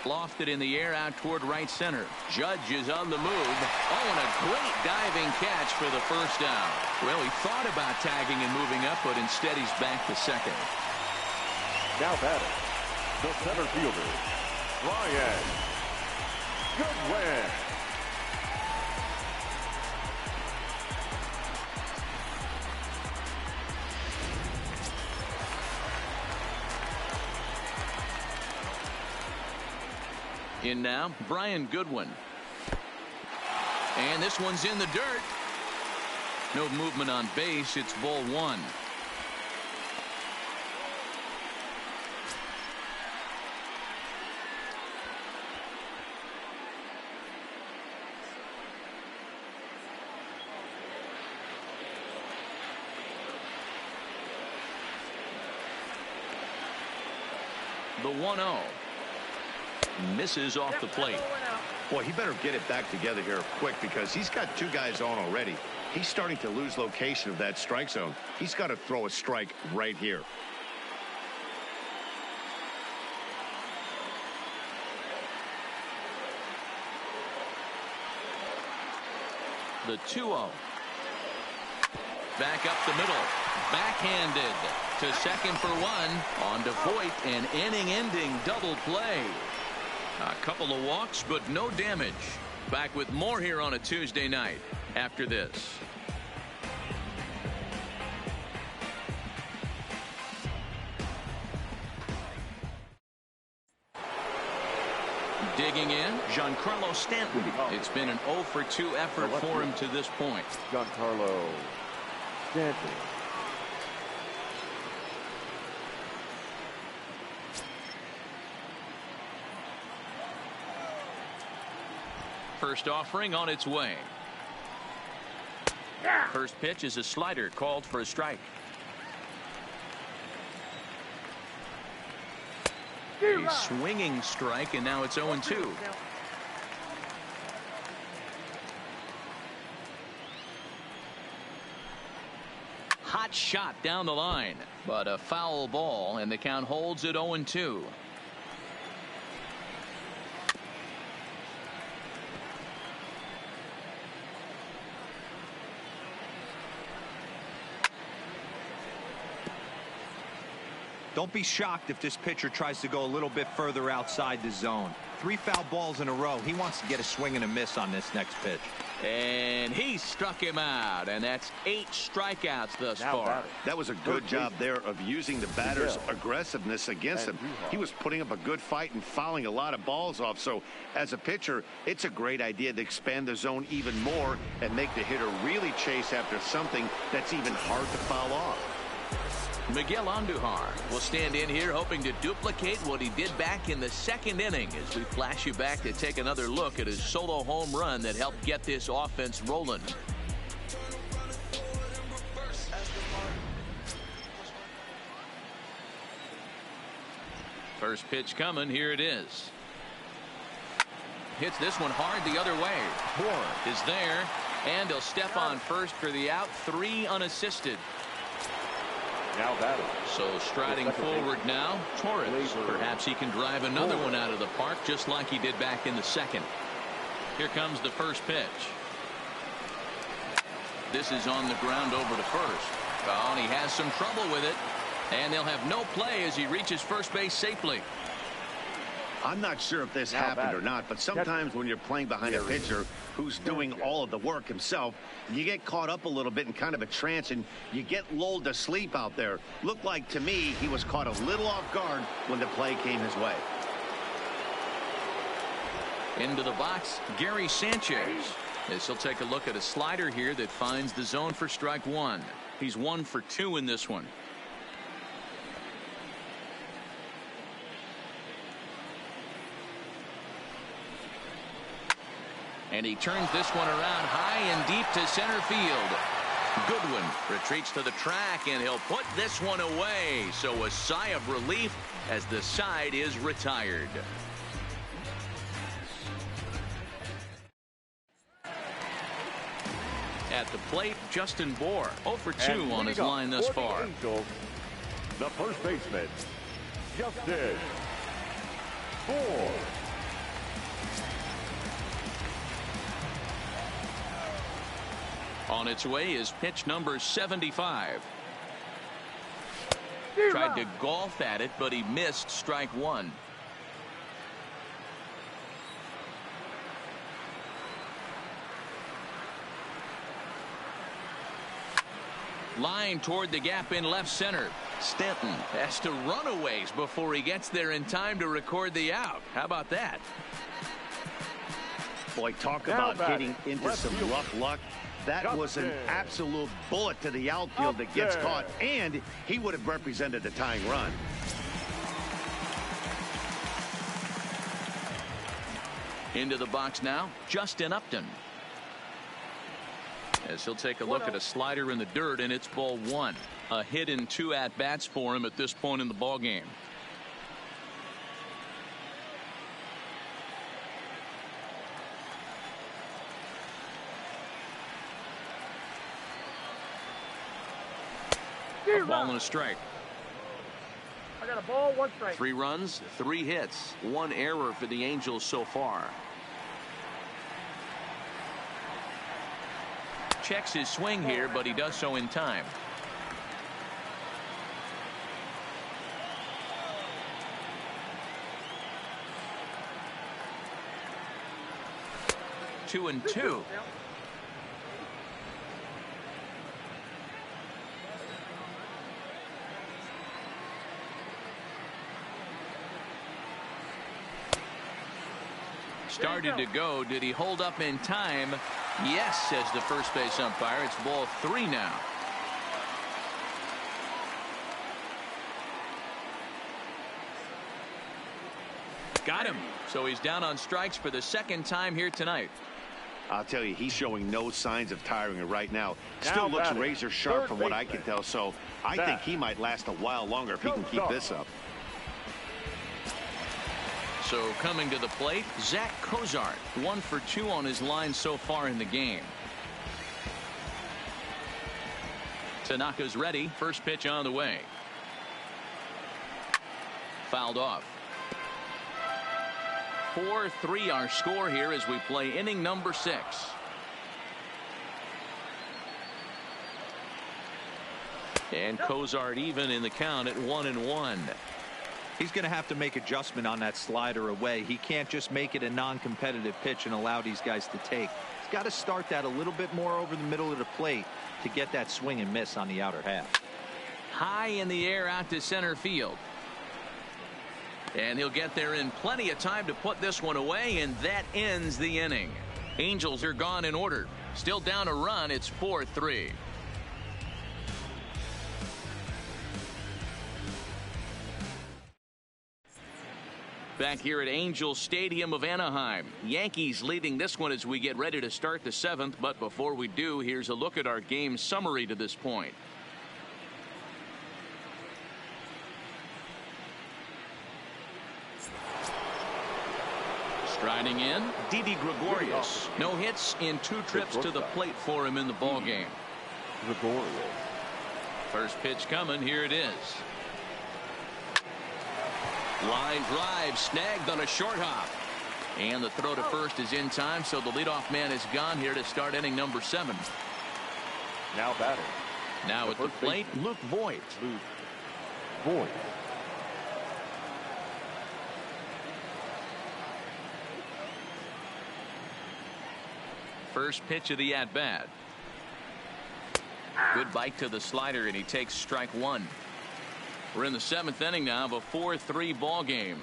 Lofted in the air out toward right center. Judge is on the move. Oh, and a great diving catch for the first down. Well, he thought about tagging and moving up, but instead he's back to second. Now batting, the center fielder, Ryan Goodwin. In now, Brian Goodwin. And this one's in the dirt. No movement on base. It's ball 1. The 1-0. Misses off the plate. Boy, he better get it back together here quick because he's got 2 guys on already. He's starting to lose location of that strike zone. He's got to throw a strike right here. The 2-0. back up the middle. Backhanded to second for one. On to Voit, an inning-ending double play. A couple of walks, but no damage. Back with more here on a Tuesday night after this. Digging in, Giancarlo Stanton. It's been an 0 for 2 effort for him to this point. Giancarlo Stanton. First offering on its way. First pitch is a slider called for a strike. A swinging strike, and now it's 0-2. Hot shot down the line, but a foul ball, and the count holds at 0-2. Don't be shocked if this pitcher tries to go a little bit further outside the zone. 3 foul balls in a row. He wants to get a swing and a miss on this next pitch. And he struck him out, and that's 8 strikeouts thus far. That was a good job there of using the batter's aggressiveness against him. He was putting up a good fight and fouling a lot of balls off. So as a pitcher, it's a great idea to expand the zone even more and make the hitter really chase after something that's even hard to foul off. Miguel Andujar will stand in here hoping to duplicate what he did back in the second inning as we flash you back to take another look at his solo home run that helped get this offense rolling. First pitch coming. Here it is. Hits this one hard the other way. Moore is there, and he'll step on first for the out. 3 unassisted. Now batting. So striding forward now, Torres. Perhaps he can drive another one out of the park just like he did back in the second. Here comes the first pitch. This is on the ground over to first. Oh, and he has some trouble with it. And they'll have no play as he reaches first base safely. I'm not sure if this happened or not, but sometimes when you're playing behind a pitcher who's doing all of the work himself, you get caught up a little bit in kind of a trance and you get lulled to sleep out there. Looked like to me he was caught a little off guard when the play came his way. Into the box, Gary Sanchez. As he'll take a look at a slider here that finds the zone for strike 1. He's 1 for 2 in this one. And he turns this one around high and deep to center field. Goodwin retreats to the track, and he'll put this one away. So a sigh of relief as the side is retired. At the plate, Justin Bour, 0 for 2 on his line thus far. The first baseman, Justin Bour. On its way is pitch number 75. Tried to golf at it, but he missed strike 1. Line toward the gap in left center. Stanton has to run a ways before he gets there in time to record the out. How about that? Boy, talk about getting into some rough luck. That was an absolute bullet to the outfield that gets caught, and he would have represented the tying run. Into the box now, Justin Upton. As he'll take a look at a slider in the dirt, and it's ball 1. A hit in 2 at-bats for him at this point in the ballgame. A ball and a strike. I got a ball, 1 strike. 3 runs, 3 hits, 1 error for the Angels so far. checks his swing here, but he does so in time. Two and two. Started to go. Did he hold up in time? Yes, says the first base umpire. It's ball 3 now. Got him. So he's down on strikes for the second time here tonight. I'll tell you, he's showing no signs of tiring right now. Still looks razor sharp from what I can tell, so I think he might last a while longer if he can keep this up. So coming to the plate, Zach Cozart, 1 for 2 on his line so far in the game. Tanaka's ready. First pitch on the way. Fouled off. 4-3 our score here as we play inning number 6. And Cozart even in the count at 1-1. He's going to have to make adjustment on that slider away. He can't just make it a non-competitive pitch and allow these guys to take. He's got to start that a little bit more over the middle of the plate to get that swing and miss on the outer half. High in the air out to center field. And he'll get there in plenty of time to put this one away, and that ends the inning. Angels are gone in order. Still down a run. It's 4-3. Back here at Angel Stadium of Anaheim. Yankees leading this one as we get ready to start the 7th. But before we do, here's a look at our game summary to this point. Striding in, Didi Gregorius. No hits in 2 trips to the plate for him in the ball game. Gregorius. First pitch coming. Here it is. Line drive snagged on a short hop. And the throw to first is in time, so the leadoff man is gone here to start inning number 7. Now batting. Now at the plate, Luke Voigt. Luke Voigt. First pitch of the at-bat. Good bite to the slider, and he takes strike 1. We're in the 7th inning now of a 4-3 ball game.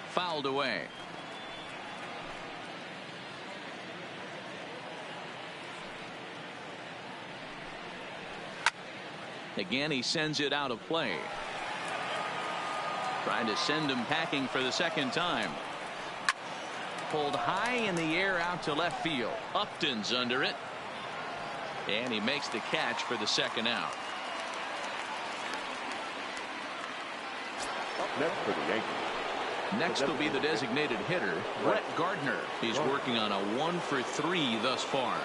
Fouled away. Again, he sends it out of play. Trying to send him packing for the second time. Pulled high in the air out to left field. Upton's under it. And he makes the catch for the second out. Next for the Yankees. Next will be the designated hitter, Brett Gardner. He's working on a 1 for 3 thus far.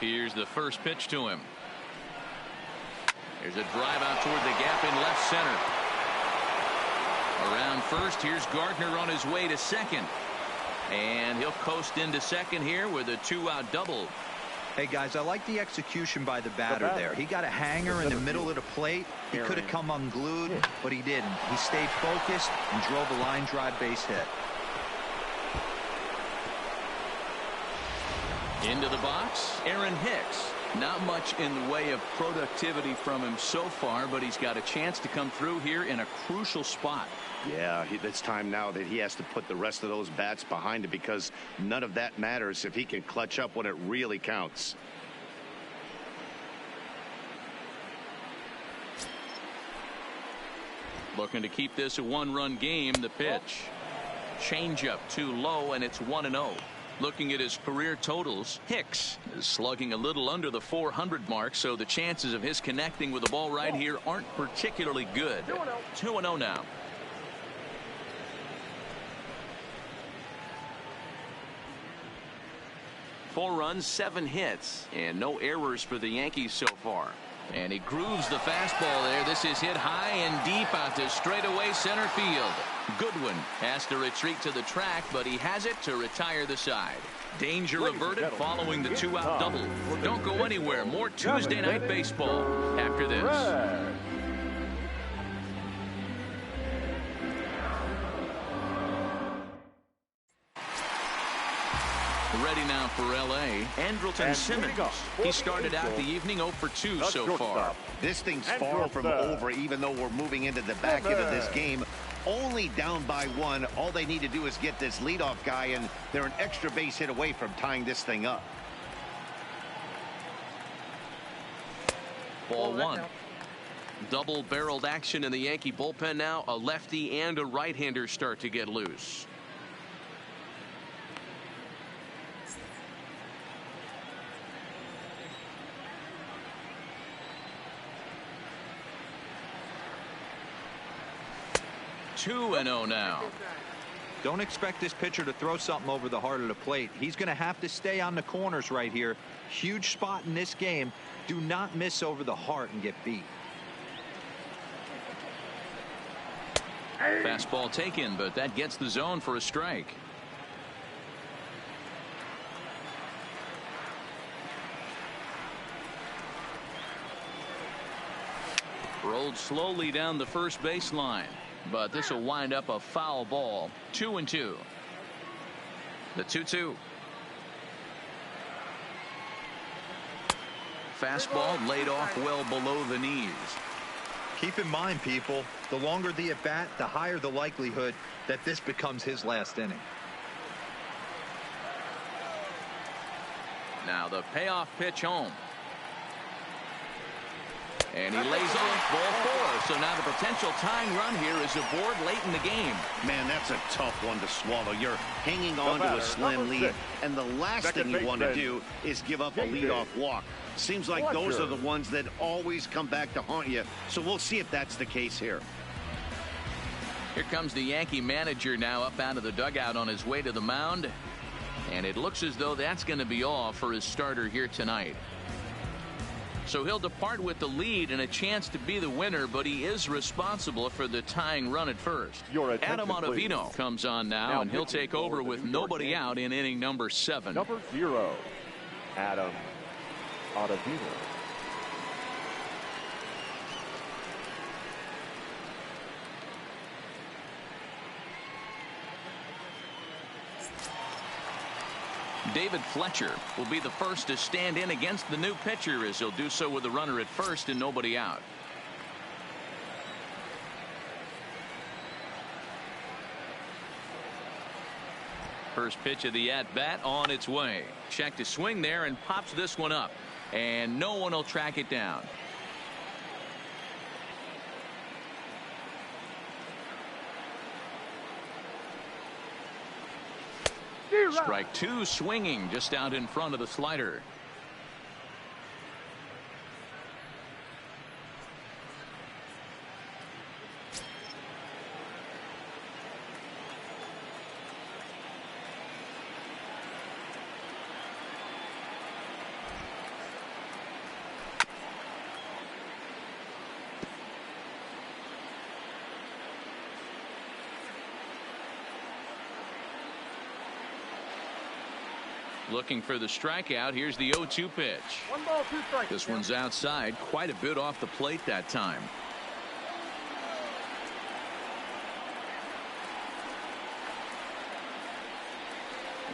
Here's the first pitch to him. There's a drive out toward the gap in left center. Around first, here's Gardner on his way to second. And he'll coast into second here with a 2-out double. Hey, guys, I like the execution by the batter there. He got a hanger in the middle of the plate. He could have come unglued, but he didn't. He stayed focused and drove a line drive base hit. Into the box, Aaron Hicks. Not much in the way of productivity from him so far, but he's got a chance to come through here in a crucial spot. Yeah, it's time now that he has to put the rest of those bats behind it, because none of that matters if he can clutch up when it really counts. Looking to keep this a 1-run game. The pitch. Changeup too low, and it's 1-0. Looking at his career totals, Hicks is slugging a little under the 400 mark, so the chances of his connecting with the ball right here aren't particularly good. 2-0 now. Four runs, 7 hits, and no errors for the Yankees so far. And he grooves the fastball there. This is hit high and deep out to straightaway center field. Goodwin has to retreat to the track, but he has it to retire the side. Danger averted following the 2-out double. Don't go anywhere. More Tuesday night baseball after this. Ready now for L.A. Andrelton Simmons. He started out the evening 0 for 2 so far. This thing's far from over, even though we're moving into the back end of this game. Only down by 1. All they need to do is get this leadoff guy, and they're an extra base hit away from tying this thing up. Ball 1. Double-barreled action in the Yankee bullpen now. A lefty and a right-hander start to get loose. Two and 0 now. Don't expect this pitcher to throw something over the heart of the plate. He's going to have to stay on the corners right here. Huge spot in this game. Do not miss over the heart and get beat. Fastball taken, but that gets the zone for a strike. Rolled slowly down the first baseline. But this will wind up a foul ball. 2-2. The 2-2. Fastball laid off well below the knees. Keep in mind, people, the longer the at bat, the higher the likelihood that this becomes his last inning. Now the payoff pitch home. And he lays off ball 4. So now the potential tying run here is aboard late in the game. Man, that's a tough one to swallow. You're hanging on to a slim lead, and the last thing you want to do is give up a leadoff walk. Seems like those are the ones that always come back to haunt you. So we'll see if that's the case here. Here comes the Yankee manager now up out of the dugout on his way to the mound. And it looks as though that's going to be all for his starter here tonight. So he'll depart with the lead and a chance to be the winner, but he is responsible for the tying run at first. Adam Ottavino comes on now, and he'll take over with nobody out in inning number 7. Number 0, Adam Ottavino. David Fletcher will be the first to stand in against the new pitcher, as he'll do so with a runner at first and nobody out. First pitch of the at-bat on its way. Check to swing there and pops this one up. And no one will track it down. Strike 2 swinging just out in front of the slider. Looking for the strikeout. Here's the 0-2 pitch. 1 ball, 2 strikes. This one's outside, quite a bit off the plate that time.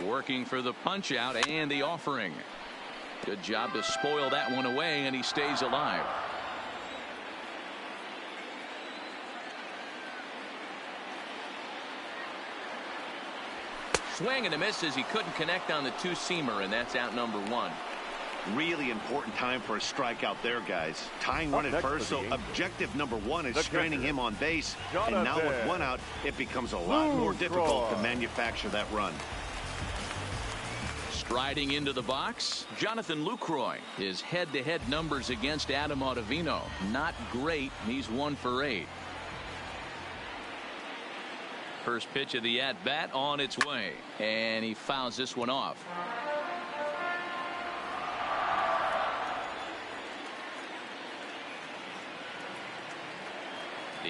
Working for the punch out and the offering. Good job to spoil that one away, and he stays alive. Swing and a miss as he couldn't connect on the two-seamer, and that's out number 1. Really important time for a strikeout there, guys. Tying run at first, so objective number 1 is straining him on base. And now with 1 out, it becomes a lot more difficult to manufacture that run. Striding into the box, Jonathan Lucroy. His head-to-head numbers against Adam Ottavino, not great. He's 1 for 8. First pitch of the at-bat on its way, and he fouls this one off.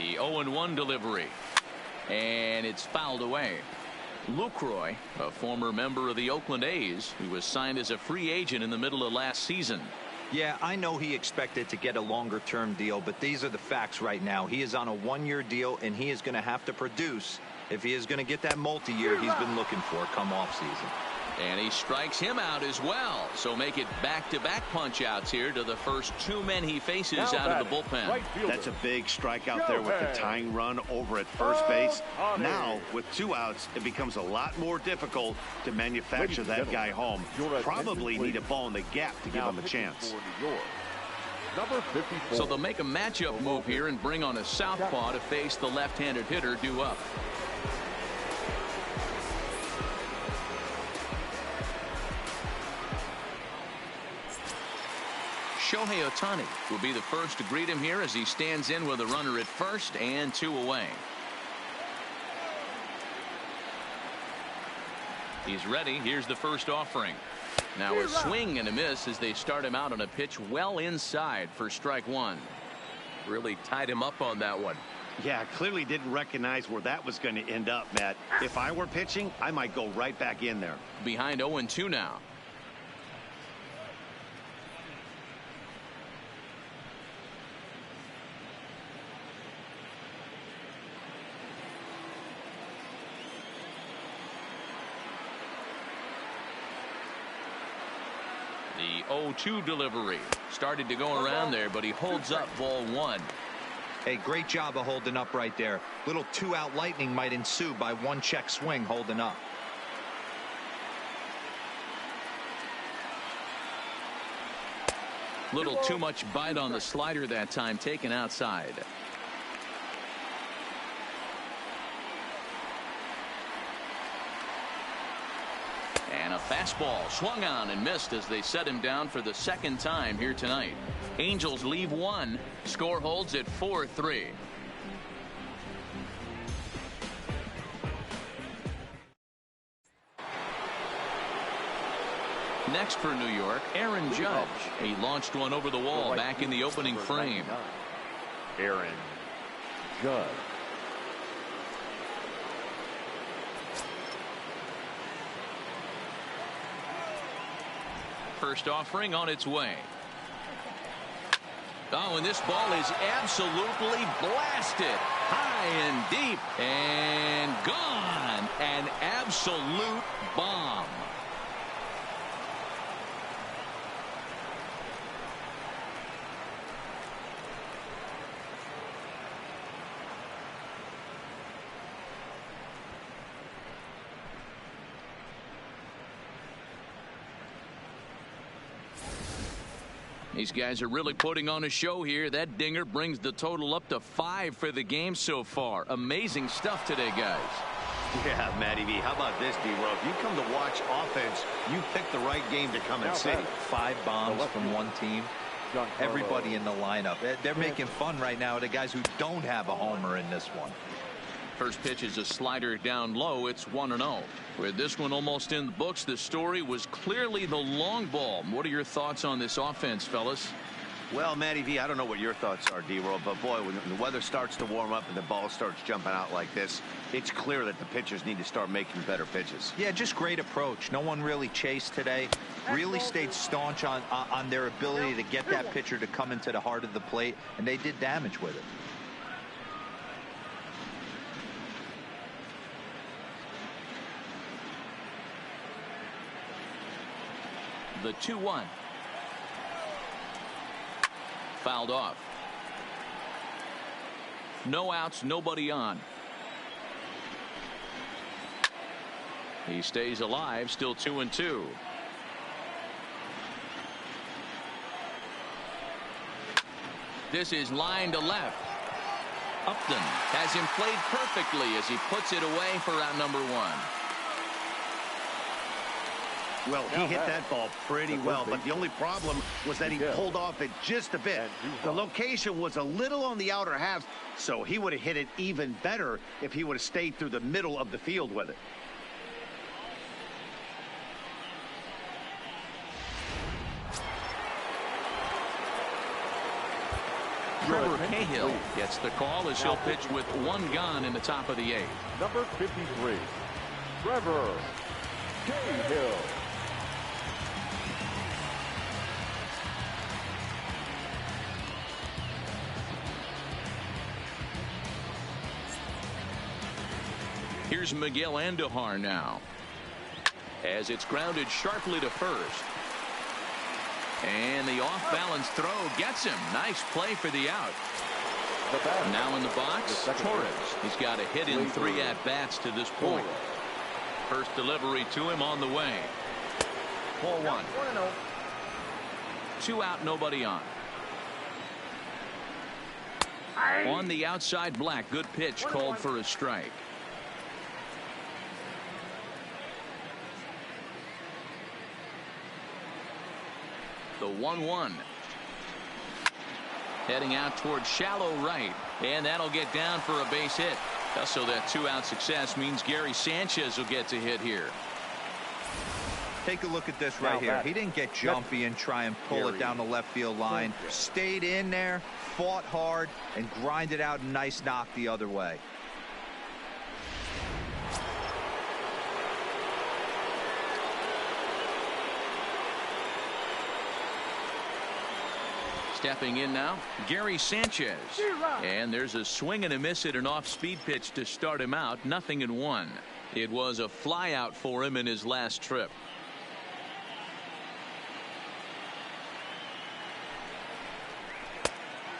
The 0-1 delivery. And it's fouled away. Lucroy, a former member of the Oakland A's, who was signed as a free agent in the middle of last season. Yeah, I know he expected to get a longer-term deal, but these are the facts right now. He is on a one-year deal, and he is going to have to produce if he is going to get that multi-year he's been looking for come off-season. And he strikes him out as well. So make it back-to-back punch-outs here to the first two men he faces out of the bullpen. Right That's a big strikeout there with the tying run over at first base. Now, with 2 outs, it becomes a lot more difficult to manufacture that guy home. Probably need a ball in the gap to give him a chance. Number 54. So they'll make a matchup move here and bring on a southpaw to face the left-handed hitter due up. Shohei Ohtani will be the first to greet him here as he stands in with a runner at first and 2 away. He's ready. Here's the first offering. Now a swing and a miss as they start him out on a pitch well inside for strike 1. Really tied him up on that one. Yeah, clearly didn't recognize where that was going to end up, Matt. If I were pitching, I might go right back in there. Behind 0-2 now. The 0-2 delivery started to go around there, but he holds up ball 1. Hey, great job of holding up right there. Little 2-out lightning might ensue by 1 check swing holding up. Little too much bite on the slider that time, taken outside. And a fastball swung on and missed as they set him down for the second time here tonight. Angels leave 1. Score holds at 4-3. Next for New York, Aaron Judge. He launched one over the wall back in the opening frame. Aaron Judge. First offering on its way. Oh, and this ball is absolutely blasted. High and deep and gone. An absolute bomb. These guys are really putting on a show here. That dinger brings the total up to 5 for the game so far. Amazing stuff today, guys. Yeah, Matty V. How about this, D-Row? If you come to watch offense, you pick the right game to come and see. 5 bombs from one team. Everybody in the lineup. They're making fun right now of the guys who don't have a homer in this one. First pitch is a slider down low. It's 1-0. With this one almost in the books, the story was clearly the long ball. What are your thoughts on this offense, fellas? Well, Matty V, I don't know what your thoughts are, D-Roll, but boy, when the weather starts to warm up and the ball starts jumping out like this, it's clear that the pitchers need to start making better pitches. Yeah, just great approach. No one really chased today. Really stayed staunch on their ability to get that pitcher to come into the heart of the plate, and they did damage with it. The 2-1. Fouled off. No outs, nobody on. He stays alive, still 2-2. This is line to left. Upton has him played perfectly as he puts it away for out number 1. Well, he hit that ball pretty well, but the only problem was that he pulled off it just a bit. The location was a little on the outer half, so he would have hit it even better if he would have stayed through the middle of the field with it. Trevor Cahill gets the call as he'll pitch with one gone in the top of the 8th. Number 53, Trevor Cahill. Here's Miguel Andujar now, as it's grounded sharply to first. And the off-balance throw gets him. Nice play for the out. Now in the box, Torres. He's got a hit in 3 at-bats to this point. First delivery to him on the way. Ball 1. 2 out, nobody on. On the outside, Black. Good pitch called for a strike. The 1-1. Heading out towards shallow right, and that'll get down for a base hit. So that 2-out success means Gary Sanchez will get to hit here. Take a look at this right here. He didn't get jumpy and try and pull it down the left field line. Stayed in there, fought hard, and grinded out a nice knock the other way. Stepping in now, Gary Sanchez. And there's a swing and a miss at an off-speed pitch to start him out. 0-1. It was a flyout for him in his last trip.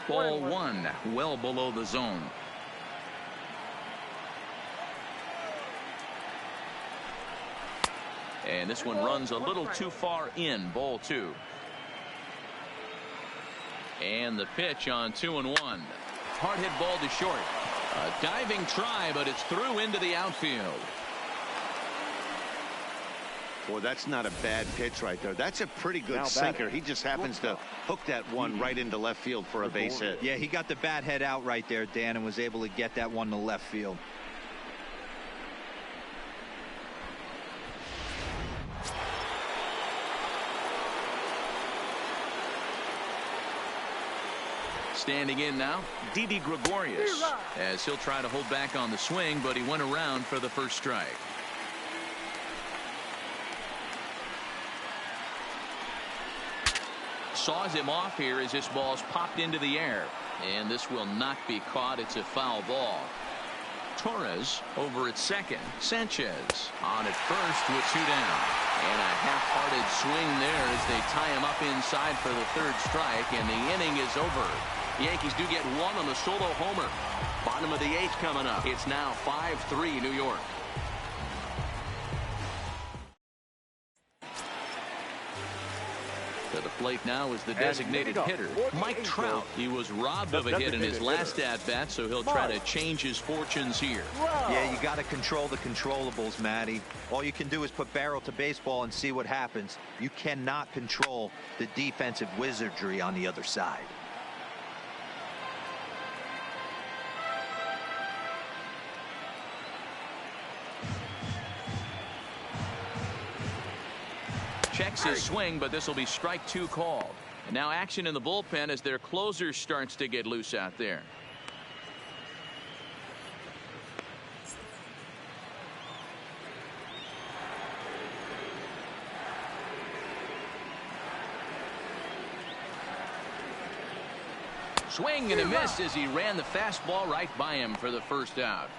Ball 1, well below the zone. And this one runs a little too far in. Ball 2. And the pitch on 2-1. Hard hit ball to short. A diving try, but it's through into the outfield. Well, that's not a bad pitch right there. That's a pretty good sinker. He just happens to hook that one right into left field for a base hit. Yeah, he got the bat head out right there, Dan, and was able to get that one to left field. Standing in now, Didi Gregorius, as he'll try to hold back on the swing, but he went around for the first strike. Saws him off here as this ball's popped into the air, and this will not be caught. It's a foul ball. Torres over at second. Sanchez on at first with 2 down. And a half-hearted swing there as they tie him up inside for the 3rd strike, and the inning is over. The Yankees do get 1 on the solo homer. Bottom of the 8th coming up. It's now 5-3 New York. To the plate now is the designated hitter, Mike Trout. He was robbed of a hit in his last at-bat, so he'll try to change his fortunes here. Yeah, you got to control the controllables, Matty. All you can do is put barrel to baseball and see what happens. You cannot control the defensive wizardry on the other side. Checks his swing, but this will be strike 2 called. And now action in the bullpen as their closer starts to get loose out there. Swing and a miss as he ran the fastball right by him for the first out.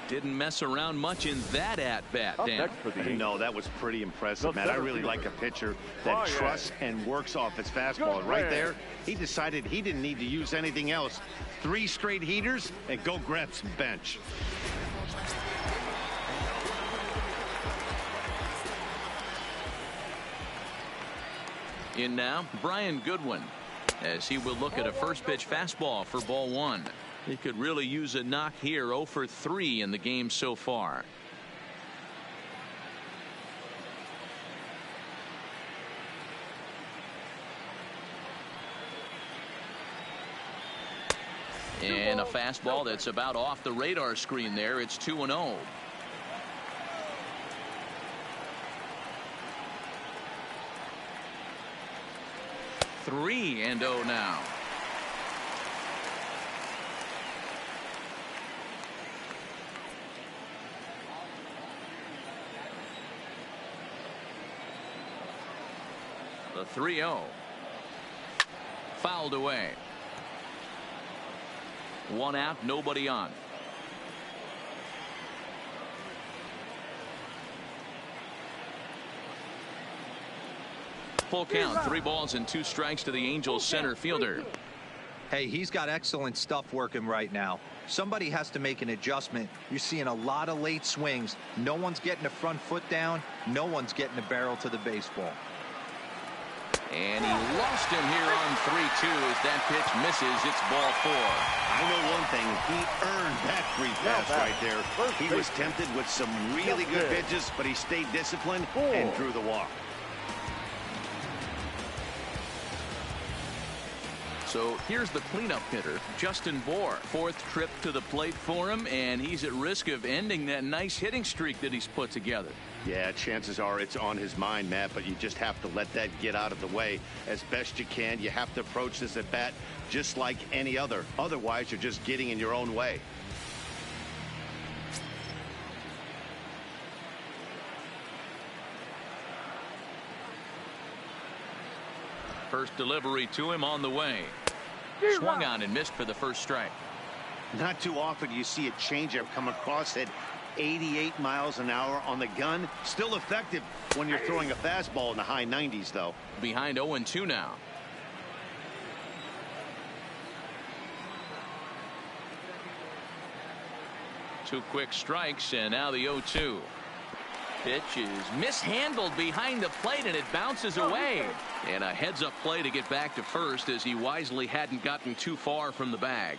Didn't mess around much in that at-bat, Dan. No, that was pretty impressive, Matt. I really like a pitcher that trusts and works off his fastball. Right there, he decided he didn't need to use anything else. 3 straight heaters and go grab some bench. In now, Brian Goodwin, as he will look at a first pitch fastball for ball 1. He could really use a knock here. 0 for 3 in the game so far. And a fastball that's about off the radar screen there. It's 2-0. Three and 0 now. The 3-0. Fouled away. 1 out, nobody on. Full count, 3 balls and 2 strikes to the Angels center fielder. Hey, he's got excellent stuff working right now. Somebody has to make an adjustment. You're seeing a lot of late swings. No one's getting the front foot down. No one's getting the barrel to the baseball. And he lost him here on 3-2 as that pitch misses. It's ball 4. I know one thing. He earned that free pass right there. He was tempted with some really good pitches, but he stayed disciplined and drew the walk. So here's the cleanup hitter, Justin Bour. 4th trip to the plate for him, and he's at risk of ending that nice hitting streak that he's put together. Yeah, chances are it's on his mind, Matt, but you just have to let that get out of the way as best you can. You have to approach this at bat just like any other. Otherwise, you're just getting in your own way. First delivery to him on the way. Swung on and missed for the first strike. Not too often you see a changeup come across at 88 miles an hour on the gun. Still effective when you're throwing a fastball in the high 90s, though. Behind 0-2 now. Two quick strikes, and now the 0-2. Pitch is mishandled behind the plate, and it bounces away. And a heads-up play to get back to first as he wisely hadn't gotten too far from the bag.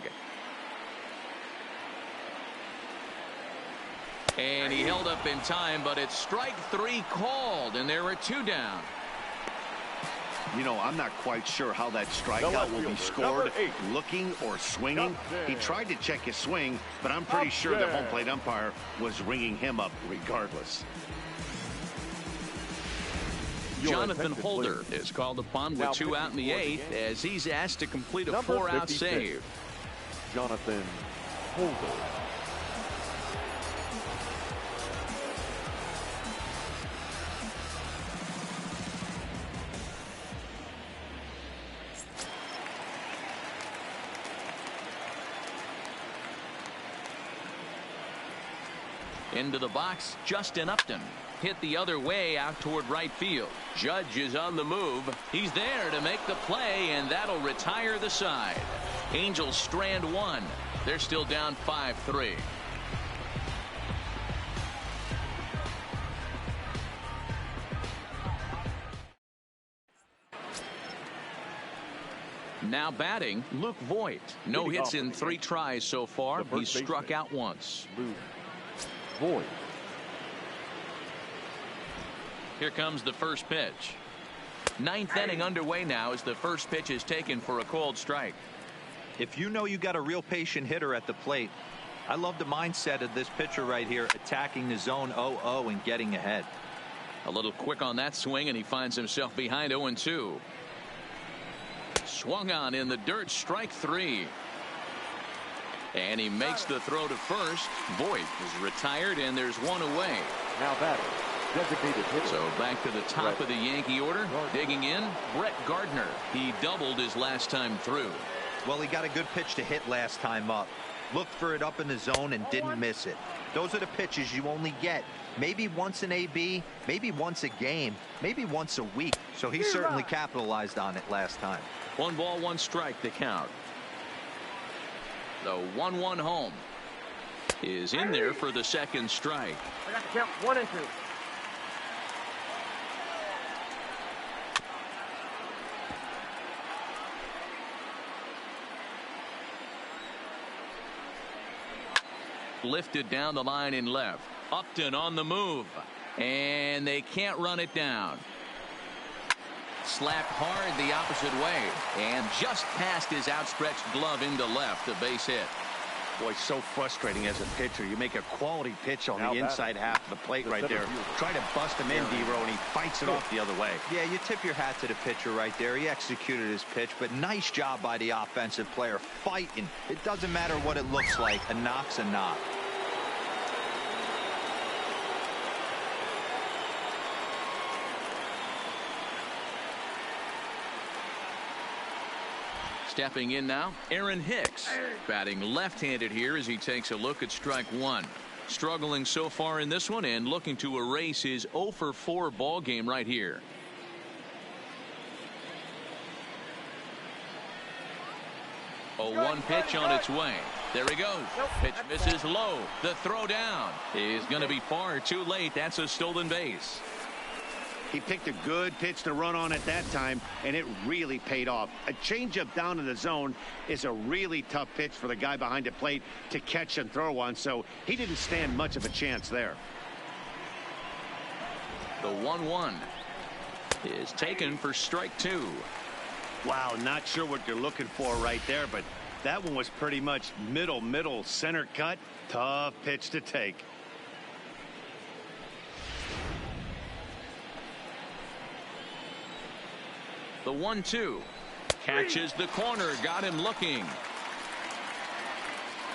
And he held up in time, but it's strike 3 called, and there are 2 down. You know, I'm not quite sure how that strikeout will be scored, looking or swinging. He tried to check his swing, but I'm pretty sure the home plate umpire was ringing him up regardless. Jonathan Holder is called upon with 2 out in the 8th as he's asked to complete a 4-out save. Jonathan Holder. Into the box, Justin Upton. Hit the other way out toward right field. Judge is on the move. He's there to make the play, and that'll retire the side. Angels strand 1. They're still down 5-3. Now batting, Luke Voigt. No hits in 3 tries so far. He's struck out once. Luke Voigt. Here comes the first pitch. 9th inning underway now as the first pitch is taken for a called strike. If you know you got a real patient hitter at the plate, I love the mindset of this pitcher right here, attacking the zone 0-0 and getting ahead. A little quick on that swing, and he finds himself behind 0-2. Swung on in the dirt, strike 3. And he makes the throw to first. Voigt is retired, and there's 1 away. Now batting, designated hitter. So back to the top of the Yankee order. Digging in, Brett Gardner. He doubled his last time through. Well, he got a good pitch to hit last time up. Looked for it up in the zone and didn't miss it. Those are the pitches you only get maybe once an AB, maybe once a game, maybe once a week. So he certainly capitalized on it last time. 1 ball, 1 strike to count. The 1-1 home is in there for the second strike. I got to count 1 and 2. Lifted down the line in left. Upton on the move, and they can't run it down. Slapped hard the opposite way, and just past his outstretched glove into left, a base hit. Boy, so frustrating as a pitcher. You make a quality pitch on the inside half of the plate right there. Try to bust him in, D-Row, and he fights it off the other way. Yeah, you tip your hat to the pitcher right there. He executed his pitch, but nice job by the offensive player fighting. It doesn't matter what it looks like. A knock's a knock. Stepping in now, Aaron Hicks. Batting left-handed here as he takes a look at strike one. Struggling so far in this one and looking to erase his 0 for 4 ball game right here. A 1 pitch on its way. There he goes. Pitch misses low. The throw down is going to be far too late. That's a stolen base. He picked a good pitch to run on at that time, and it really paid off. A changeup down in the zone is a really tough pitch for the guy behind the plate to catch and throw on, so he didn't stand much of a chance there. The 1-1 is taken for strike two. Wow, not sure what you're looking for right there, but that one was pretty much middle center cut. Tough pitch to take. The 1-2 catches the corner, got him looking.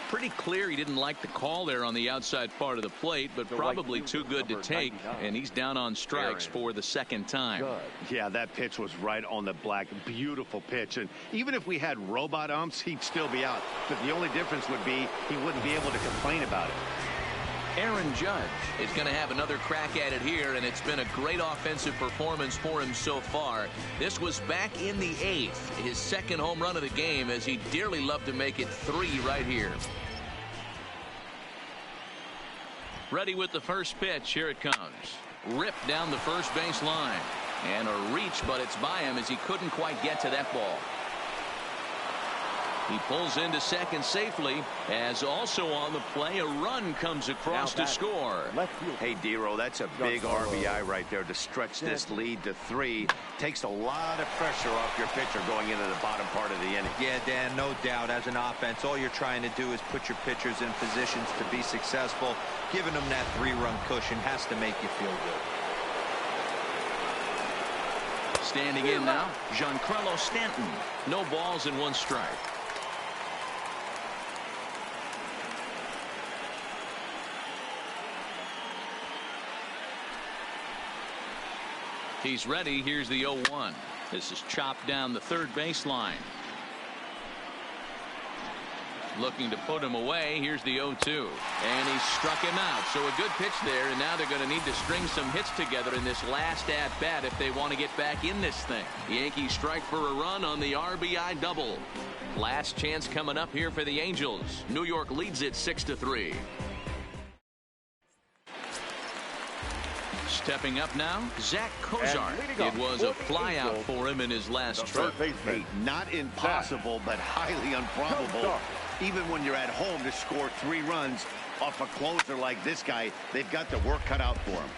Pretty clear he didn't like the call there on the outside part of the plate, but probably too good to take, and he's down on strikes for the second time. Yeah, that pitch was right on the black. Beautiful pitch, and even if we had robot umps, he'd still be out. But the only difference would be he wouldn't be able to complain about it. Aaron Judge is going to have another crack at it here, and it's been a great offensive performance for him so far. This was back in the 8th, his second home run of the game, as he dearly loved to make it 3 right here. Ready with the first pitch. Here it comes. Ripped down the first base line. And a reach, but it's by him as he couldn't quite get to that ball. He pulls into second safely, as also on the play a run comes across to score. Hey, Dero, that's a big RBI right there to stretch this lead to 3. Takes a lot of pressure off your pitcher going into the bottom part of the inning. Yeah, Dan, no doubt. As an offense, all you're trying to do is put your pitchers in positions to be successful. Giving them that 3-run cushion has to make you feel good. Standing in now, Giancarlo Stanton. No balls and 1 strike. He's ready. Here's the 0-1. This is chopped down the third baseline. Looking to put him away. Here's the 0-2. And he struck him out. So a good pitch there, and now they're going to need to string some hits together in this last at-bat if they want to get back in this thing. The Yankees strike for a run on the RBI double. Last chance coming up here for the Angels. New York leads it 6-3. Stepping up now, Zach Kozar. It was a flyout for him in his last trip. Hey, not impossible, but highly improbable. Even when you're at home to score 3 runs off a closer like this guy, they've got the work cut out for him.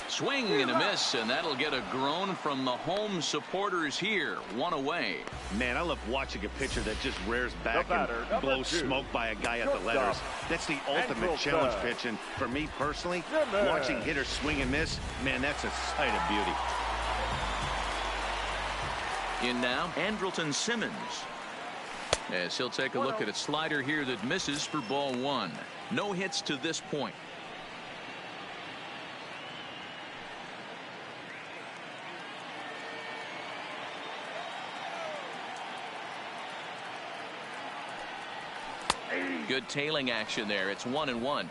Swing and a miss, and that'll get a groan from the home supporters here. 1 away. Man, I love watching a pitcher that just rears back and blows smoke by a guy at the letters. That's the ultimate challenge pitch, and for me personally, watching hitters swing and miss, man, that's a sight of beauty. In now, Andrelton Simmons. As he'll take a look at a slider here that misses for ball 1. No hits to this point. Good tailing action there. It's 1-1.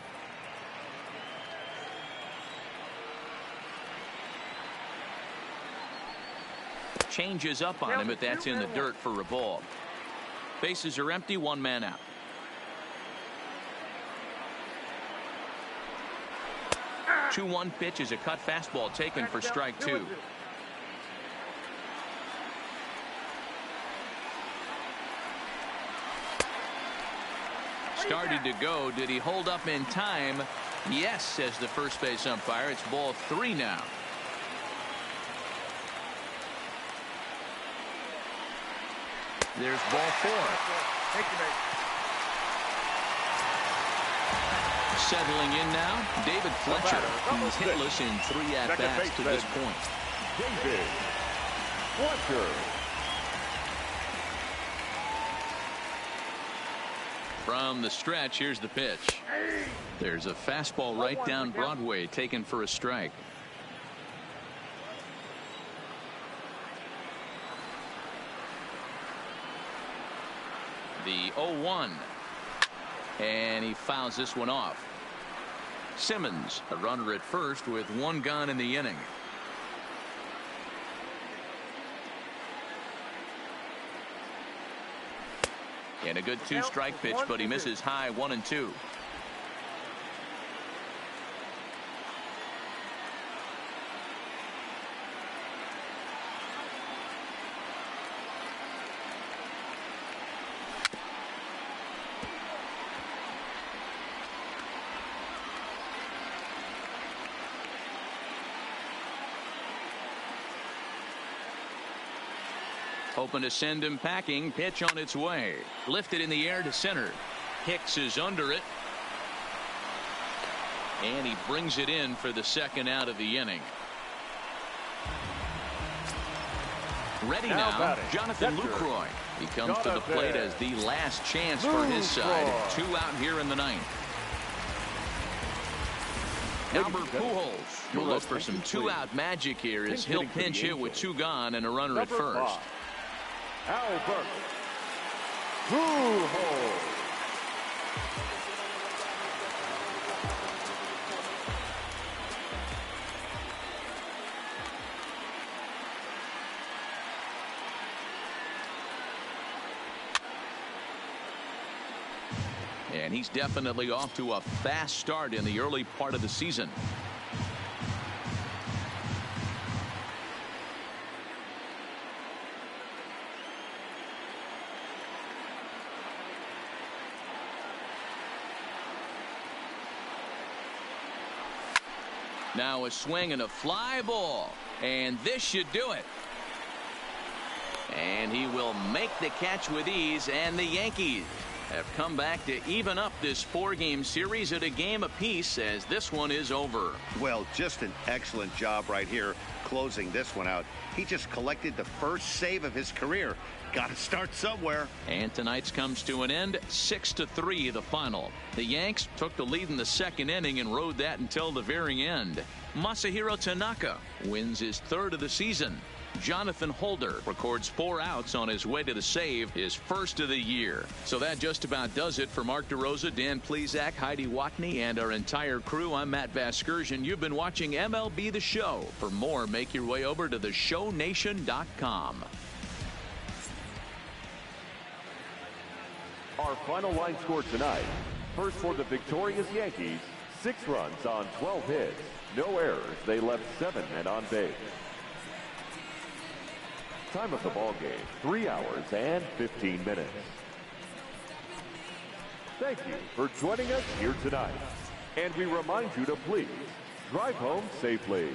Changes up on him, but that's in the dirt for a ball. Bases are empty, 1 man out. The 2-1 pitch is a cut fastball taken for strike 2. Started to go. Did he hold up in time? Yes, says the first base umpire. It's ball 3 now. There's ball 4. Settling in now, David Fletcher. He's hitless in 3 at-bats to this point. David Fletcher. From the stretch, here's the pitch. There's a fastball right down Broadway, taken for a strike. The 0-1. And he fouls this one off. Simmons, a runner at first with one gone in the inning. And a good two-strike pitch, but he misses high 1-2. Hoping to send him packing. Pitch on its way. Lifted in the air to center. Hicks is under it. And he brings it in for the second out of the inning. Ready now, Jonathan Lucroy. He comes to the plate as the last chance for his side. 2 out here in the ninth. Albert Pujols will look for some 2-out magic here as he'll pinch hit with 2 gone and a runner at first. Albert Pujols. And he's definitely off to a fast start in the early part of the season. Now a swing and a fly ball, and this should do it. And he will make the catch with ease, and the Yankees have come back to even up this 4-game series at a game apiece as this one is over. Well, just an excellent job right here closing this one out. He just collected the first save of his career. Got to start somewhere. And tonight's comes to an end. 6-3 the final. The Yanks took the lead in the second inning and rode that until the very end. Masahiro Tanaka wins his 3rd of the season. Jonathan Holder records 4 outs on his way to the save, his 1st of the year. So that just about does it for Mark DeRosa, Dan Plesac, Heidi Watney, and our entire crew. I'm Matt Vasgersian. You've been watching MLB The Show. For more, make your way over to theshownation.com. Our final line score tonight. First for the victorious Yankees, 6 runs on 12 hits. No errors. They left 7 men on base. Time of the ball game, 3 hours and 15 minutes. Thank you for joining us here tonight. And we remind you to please drive home safely.